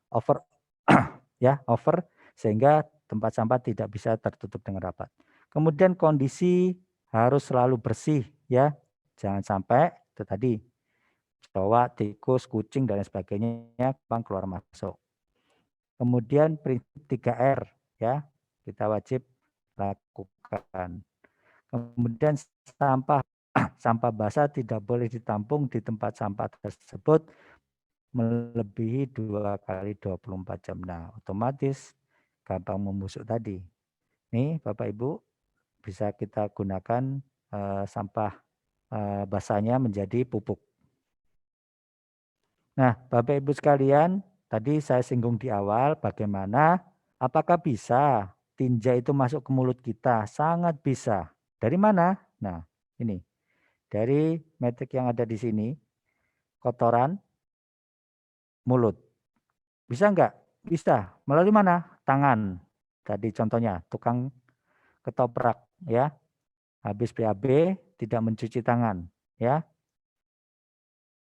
over ya, over sehingga tempat sampah tidak bisa tertutup dengan rapat. Kemudian kondisi harus selalu bersih ya. Jangan sampai itu tadi kecoa, tikus, kucing dan lain sebagainya gampang keluar masuk. Kemudian prinsip 3R ya, kita wajib lakukan. Kemudian sampah sampah basah tidak boleh ditampung di tempat sampah tersebut melebihi 2 kali 24 jam. Nah, otomatis gampang membusuk tadi. Nih, Bapak Ibu, bisa kita gunakan sampah basahnya menjadi pupuk. Nah, Bapak Ibu sekalian, tadi saya singgung di awal bagaimana apakah bisa tinja itu masuk ke mulut kita? Sangat bisa. Dari mana? Nah, ini. Dari metrik yang ada di sini, kotoran mulut. Bisa enggak? Bisa. Melalui mana? Tangan. Tadi contohnya, tukang ketoprak ya. Habis BAB tidak mencuci tangan ya.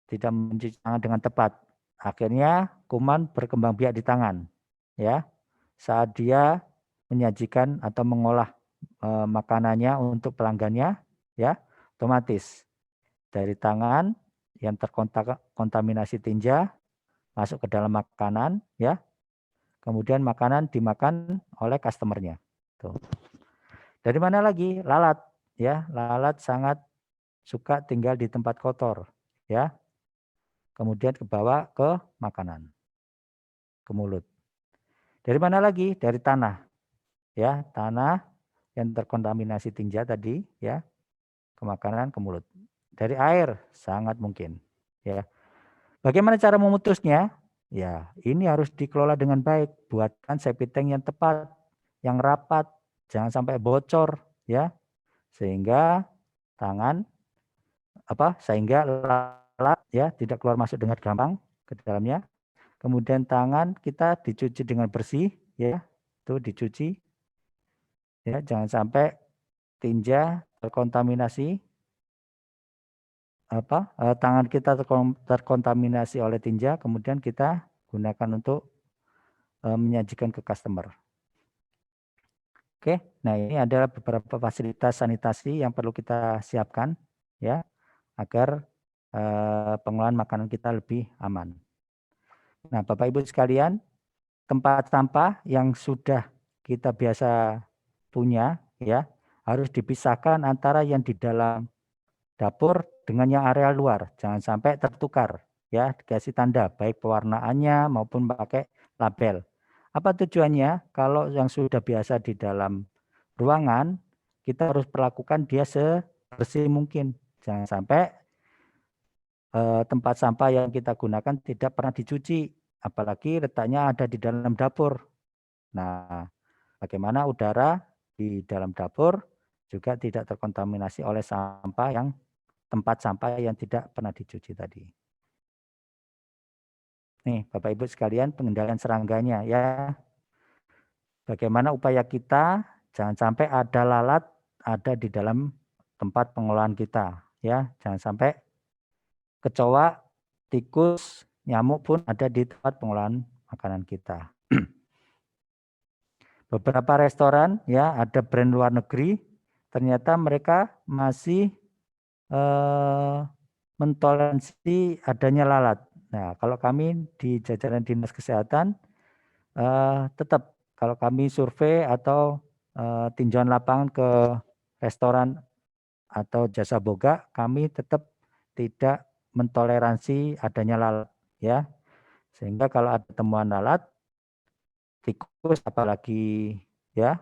Tidak mencuci tangan dengan tepat. Akhirnya kuman berkembang biak di tangan ya. Saat dia menyajikan atau mengolah makanannya untuk pelanggannya ya, otomatis dari tangan yang terkontaminasi tinja masuk ke dalam makanan ya. Kemudian makanan dimakan oleh customernya. Tuh. Dari mana lagi? Lalat ya. Lalat sangat suka tinggal di tempat kotor ya. Kemudian kebawa ke makanan, ke mulut. Dari mana lagi? Dari tanah. Ya, tanah yang terkontaminasi tinja tadi ya, ke makanan, ke mulut. Dari air sangat mungkin ya. Bagaimana cara memutusnya? Ya, ini harus dikelola dengan baik. Buatkan septic tank yang tepat, yang rapat, jangan sampai bocor ya. Sehingga sehingga lalat ya tidak keluar masuk dengan gampang ke dalamnya. Kemudian tangan kita dicuci dengan bersih ya. Itu dicuci. Ya, jangan sampai tinja terkontaminasi tangan kita terkontaminasi oleh tinja, kemudian kita gunakan untuk menyajikan ke customer. Oke, nah ini adalah beberapa fasilitas sanitasi yang perlu kita siapkan ya agar pengolahan makanan kita lebih aman. Nah, Bapak Ibu sekalian, tempat sampah yang sudah kita biasa punya ya harus dipisahkan antara yang di dalam dapur dengan yang area luar. Jangan sampai tertukar ya, dikasih tanda baik pewarnaannya maupun pakai label. Apa tujuannya? Kalau yang sudah biasa di dalam ruangan, kita harus perlakukan dia sebersih mungkin. Jangan sampai tempat sampah yang kita gunakan tidak pernah dicuci, apalagi letaknya ada di dalam dapur. Nah, bagaimana udara di dalam dapur juga tidak terkontaminasi oleh tempat sampah yang tidak pernah dicuci tadi. Nih, Bapak Ibu sekalian, pengendalian serangganya ya. Bagaimana upaya kita jangan sampai ada lalat ada di dalam tempat pengolahan kita ya. Jangan sampai kecoa, tikus, nyamuk pun ada di tempat pengolahan makanan kita. Beberapa restoran ya ada brand luar negeri, ternyata mereka masih mentoleransi adanya lalat. Nah, kalau kami di jajaran Dinas Kesehatan tetap kalau kami survei atau tinjauan lapangan ke restoran atau jasa boga, kami tetap tidak mentoleransi adanya lalat ya. Sehingga kalau ada temuan lalat, tikus apalagi ya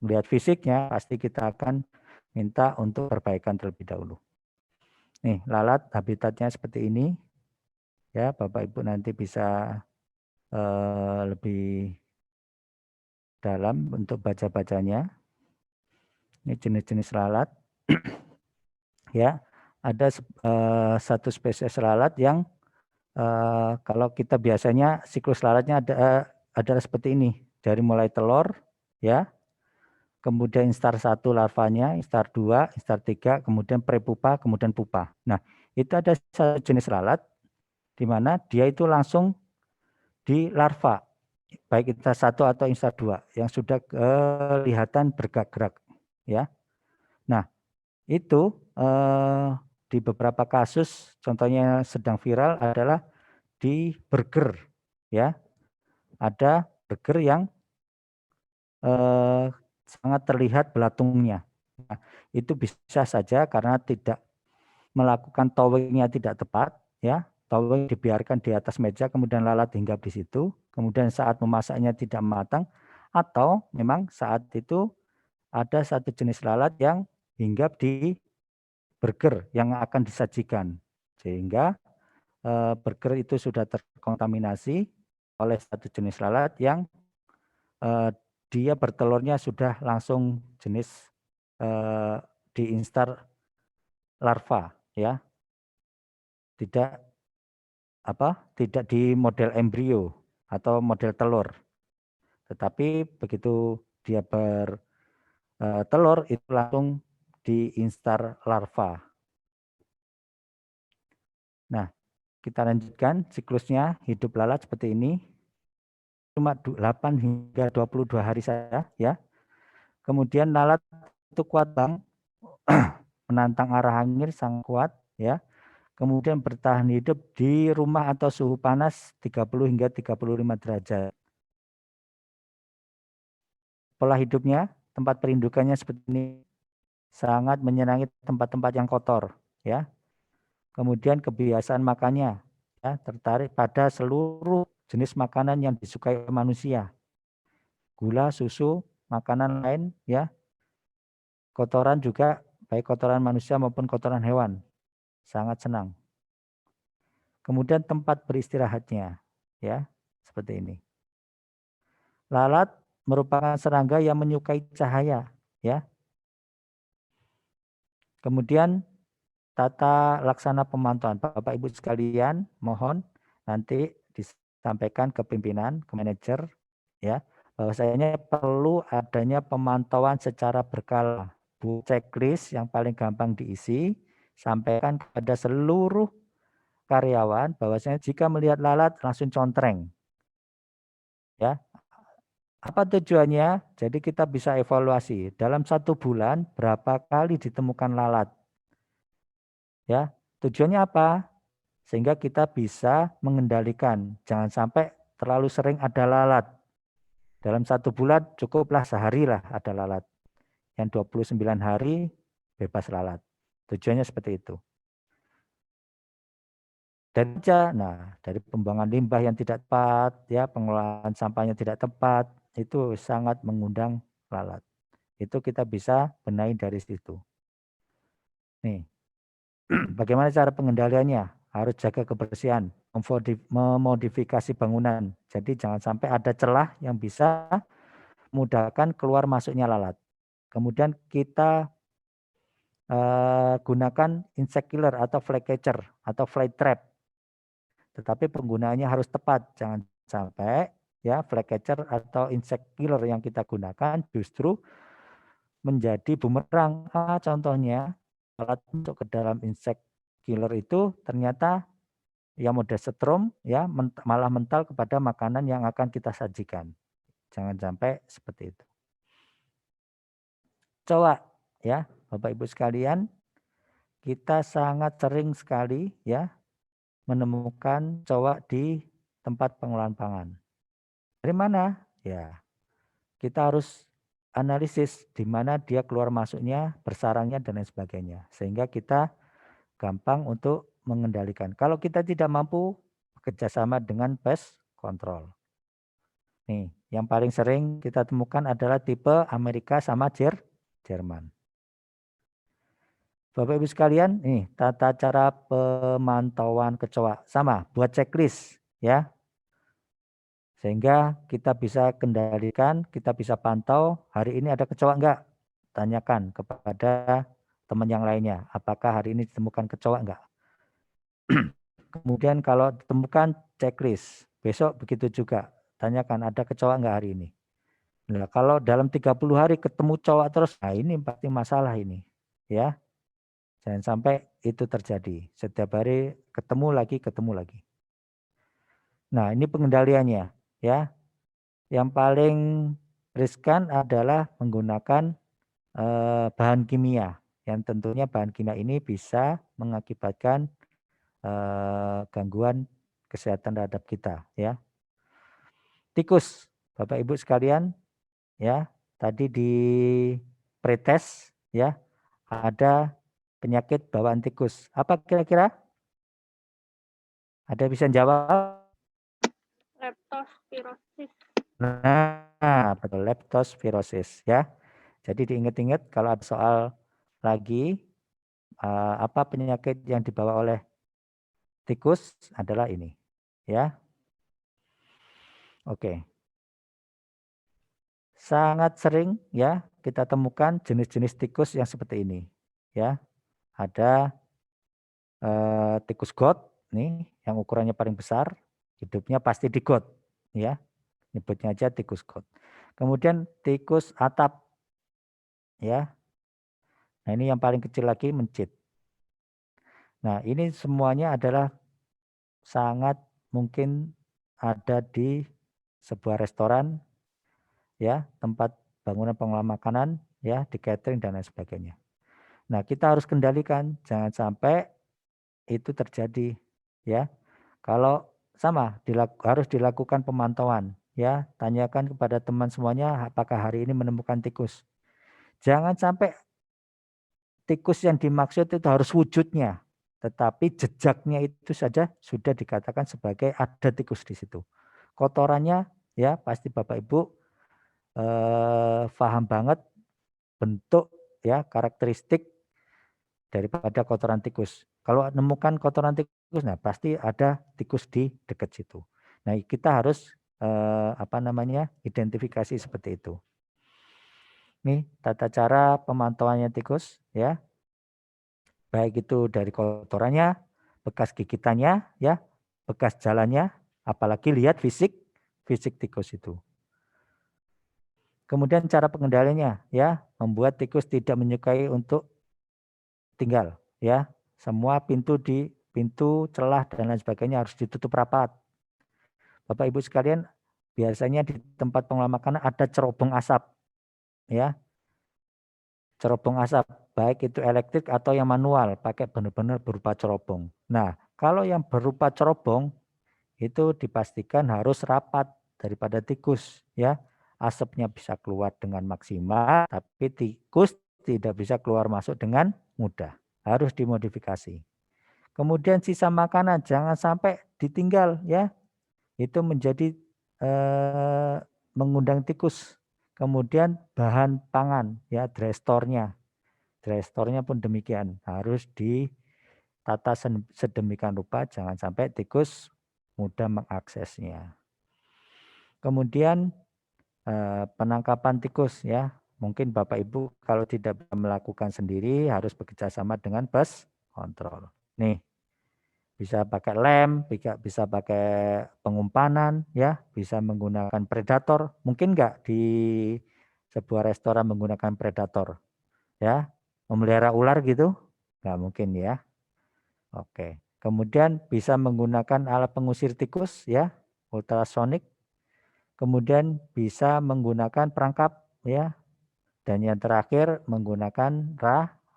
melihat fisiknya pasti kita akan minta untuk perbaikan terlebih dahulu. Nih, lalat habitatnya seperti ini. Ya, Bapak Ibu nanti bisa lebih dalam untuk baca-bacanya. Ini jenis-jenis lalat. Ya, ada satu spesies lalat yang kalau kita biasanya siklus lalatnya adalah seperti ini. Dari mulai telur, ya, kemudian instar 1 larvanya, instar 2, instar 3, kemudian prepupa, kemudian pupa. Nah, itu ada satu jenis lalat di mana dia itu langsung di larva, baik instar 1 atau instar 2 yang sudah kelihatan bergerak-gerak ya. Nah, itu di beberapa kasus contohnya sedang viral adalah di burger ya. Ada burger yang sangat terlihat belatungnya. Nah, itu bisa saja karena tidak melakukan towing-nya tidak tepat ya. Towing dibiarkan di atas meja kemudian lalat hinggap di situ, kemudian saat memasaknya tidak matang atau memang saat itu ada satu jenis lalat yang hinggap di burger yang akan disajikan. Sehingga burger itu sudah terkontaminasi oleh satu jenis lalat yang dia bertelurnya sudah langsung jenis di instar larva ya. Tidak di model embrio atau model telur. Tetapi begitu dia bertelur itu langsung di instar larva. Nah, kita lanjutkan siklusnya hidup lalat seperti ini. Cuma 8 hingga 22 hari saja ya. Kemudian lalat itu kuat bang, menantang arah angin sangat kuat ya. Kemudian bertahan hidup di rumah atau suhu panas 30 hingga 35 derajat. Pola hidupnya, tempat perindukannya seperti ini, sangat menyenangi tempat-tempat yang kotor ya. Kemudian kebiasaan makannya ya, tertarik pada seluruh jenis makanan yang disukai manusia. Gula, susu, makanan lain ya. Kotoran juga baik kotoran manusia maupun kotoran hewan. Sangat senang. Kemudian tempat beristirahatnya ya, seperti ini. Lalat merupakan serangga yang menyukai cahaya ya. Kemudian tata laksana pemantauan Bapak Ibu sekalian, mohon nanti disampaikan ke pimpinan, ke manajer ya, bahwasanya perlu adanya pemantauan secara berkala. Bu checklist yang paling gampang diisi, sampaikan kepada seluruh karyawan bahwasanya jika melihat lalat langsung contreng. Ya. Apa tujuannya? Jadi kita bisa evaluasi dalam 1 bulan berapa kali ditemukan lalat. Ya, tujuannya apa? Sehingga kita bisa mengendalikan, jangan sampai terlalu sering ada lalat. Dalam 1 bulan cukuplah sehari lah ada lalat. Yang 29 hari bebas lalat. Tujuannya seperti itu. Dari pembuangan limbah yang tidak tepat, ya pengelolaan sampahnya tidak tepat, itu sangat mengundang lalat. Itu kita bisa benahi dari situ. Nih, bagaimana cara pengendaliannya? Harus jaga kebersihan, memodifikasi bangunan. Jadi jangan sampai ada celah yang bisa memudahkan keluar masuknya lalat. Kemudian kita gunakan insect killer atau fly catcher atau fly trap. Tetapi penggunaannya harus tepat, jangan sampai ya fly catcher atau insect killer yang kita gunakan justru menjadi bumerang. Contohnya alat masuk ke dalam insect killer itu ternyata yang mode setrum ya malah mental kepada makanan yang akan kita sajikan. Jangan sampai seperti itu. Coba ya Bapak Ibu sekalian, kita sangat sering sekali ya menemukan cowok di tempat pengolahan pangan. Dari mana? Ya, kita harus analisis di mana dia keluar masuknya, bersarangnya dan lain sebagainya. Sehingga kita gampang untuk mengendalikan. Kalau kita tidak mampu, bekerjasama dengan pest control. Nih, yang paling sering kita temukan adalah tipe Amerika sama Jerman. Bapak Ibu sekalian, nih tata cara pemantauan kecoa sama, buat checklist ya. Sehingga kita bisa kendalikan, kita bisa pantau hari ini ada kecoa enggak? Tanyakan kepada teman yang lainnya, apakah hari ini ditemukan kecoa enggak? Kemudian kalau ditemukan checklist, besok begitu juga. Tanyakan ada kecoa enggak hari ini? Nah, kalau dalam 30 hari ketemu cowok terus, nah ini pasti masalah ini. Ya, jangan sampai itu terjadi. Setiap hari ketemu lagi. Nah, ini pengendaliannya. Ya, yang paling riskan adalah menggunakan bahan kimia. Yang tentunya bahan kimia ini bisa mengakibatkan gangguan kesehatan terhadap kita. Ya, tikus, Bapak Ibu sekalian, ya, tadi di pretest, ya, ada penyakit bawaan tikus. Apa kira-kira? Ada bisa jawab? Leptospirosis. Nah, betul, leptospirosis, ya. Jadi diingat-ingat kalau ada soal lagi apa penyakit yang dibawa oleh tikus adalah ini, ya. Oke. Sangat sering ya kita temukan jenis-jenis tikus yang seperti ini, ya. Ada tikus got nih yang ukurannya paling besar, hidupnya pasti di got, ya. Nyebutnya aja tikus got. Kemudian tikus atap, ya. Nah, ini yang paling kecil lagi mencit. Nah, ini semuanya adalah sangat mungkin ada di sebuah restoran, ya, tempat bangunan pengelola makanan, ya, di catering dan lain sebagainya. Nah, kita harus kendalikan jangan sampai itu terjadi, ya. Kalau sama harus dilakukan pemantauan, ya. Tanyakan kepada teman semuanya apakah hari ini menemukan tikus. Jangan sampai tikus yang dimaksud itu harus wujudnya, tetapi jejaknya itu saja sudah dikatakan sebagai ada tikus di situ. Kotorannya ya pasti Bapak Ibu paham banget bentuk ya karakteristik daripada kotoran tikus. Kalau menemukan kotoran tikus, nah pasti ada tikus di dekat situ. Nah kita harus identifikasi seperti itu. Nih tata cara pemantauannya tikus ya, baik itu dari kotorannya, bekas gigitannya, ya, bekas jalannya, apalagi lihat fisik tikus itu. Kemudian cara pengendaliannya, ya, membuat tikus tidak menyukai untuk tinggal, ya. Semua pintu, celah dan lain sebagainya harus ditutup rapat. Bapak Ibu sekalian, biasanya di tempat pengelola makanan ada cerobong asap, ya. Cerobong asap, baik itu elektrik atau yang manual, pakai benar-benar berupa cerobong. Nah, kalau yang berupa cerobong itu dipastikan harus rapat daripada tikus, ya. Asapnya bisa keluar dengan maksimal, tapi tikus tidak bisa keluar masuk dengan mudah. Harus dimodifikasi. Kemudian sisa makanan jangan sampai ditinggal, ya. Itu menjadi mengundang tikus. Kemudian bahan pangan, ya, dry store-nya. Dry store-nya pun demikian, harus ditata sedemikian rupa jangan sampai tikus mudah mengaksesnya. Kemudian penangkapan tikus ya, mungkin Bapak Ibu kalau tidak bisa melakukan sendiri harus bekerjasama dengan pes kontrol. Nih, bisa pakai lem, bisa pakai pengumpanan ya, bisa menggunakan predator. Mungkin nggak di sebuah restoran menggunakan predator ya, memelihara ular gitu? Nggak mungkin ya. Oke. Kemudian bisa menggunakan alat pengusir tikus ya, ultrasonik. Kemudian bisa menggunakan perangkap ya. Dan yang terakhir menggunakan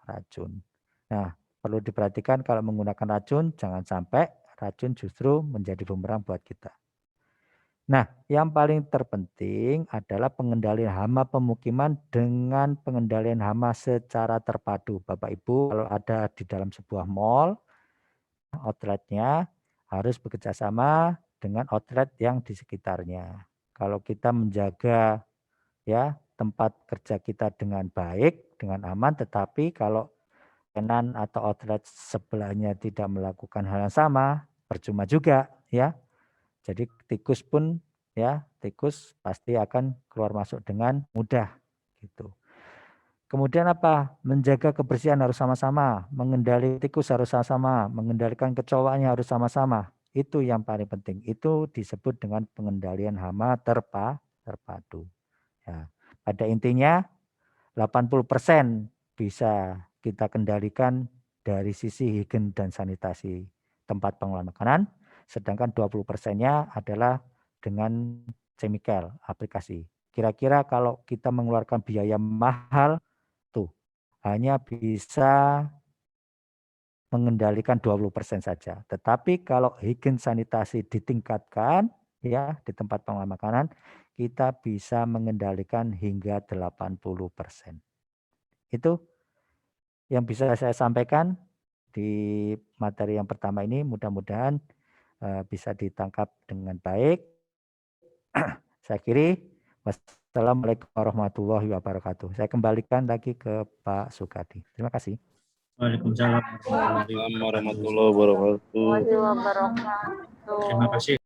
racun. Nah, perlu diperhatikan kalau menggunakan racun jangan sampai racun justru menjadi bumerang buat kita. Nah, yang paling terpenting adalah pengendalian hama pemukiman dengan pengendalian hama secara terpadu. Bapak Ibu kalau ada di dalam sebuah mall, outletnya harus bekerja sama dengan outlet yang di sekitarnya. Kalau kita menjaga ya tempat kerja kita dengan baik, dengan aman, tetapi kalau tenan atau outlet sebelahnya tidak melakukan hal yang sama, percuma juga ya. Jadi tikus pun ya, tikus pasti akan keluar masuk dengan mudah gitu. Kemudian apa? Menjaga kebersihan harus sama-sama, mengendalikan tikus harus sama-sama, mengendalikan kecoaknya harus sama-sama. Itu yang paling penting. Itu disebut dengan pengendalian hama terpadu. Nah, pada intinya 80% bisa kita kendalikan dari sisi higien dan sanitasi tempat pengolahan makanan, sedangkan 20%-nya adalah dengan chemical aplikasi. Kira-kira kalau kita mengeluarkan biaya mahal, tuh hanya bisa mengendalikan 20% saja. Tetapi kalau higien sanitasi ditingkatkan ya di tempat pengolahan makanan, kita bisa mengendalikan hingga 80%. Itu yang bisa saya sampaikan di materi yang pertama ini, mudah-mudahan bisa ditangkap dengan baik. Saya akhiri. Wassalamualaikum warahmatullahi wabarakatuh. Saya kembalikan lagi ke Pak Sukadi. Terima kasih. Waalaikumsalam warahmatullahi Assalamualaikum warahmatullahi wabarakatuh. wabarakatuh. Terima kasih.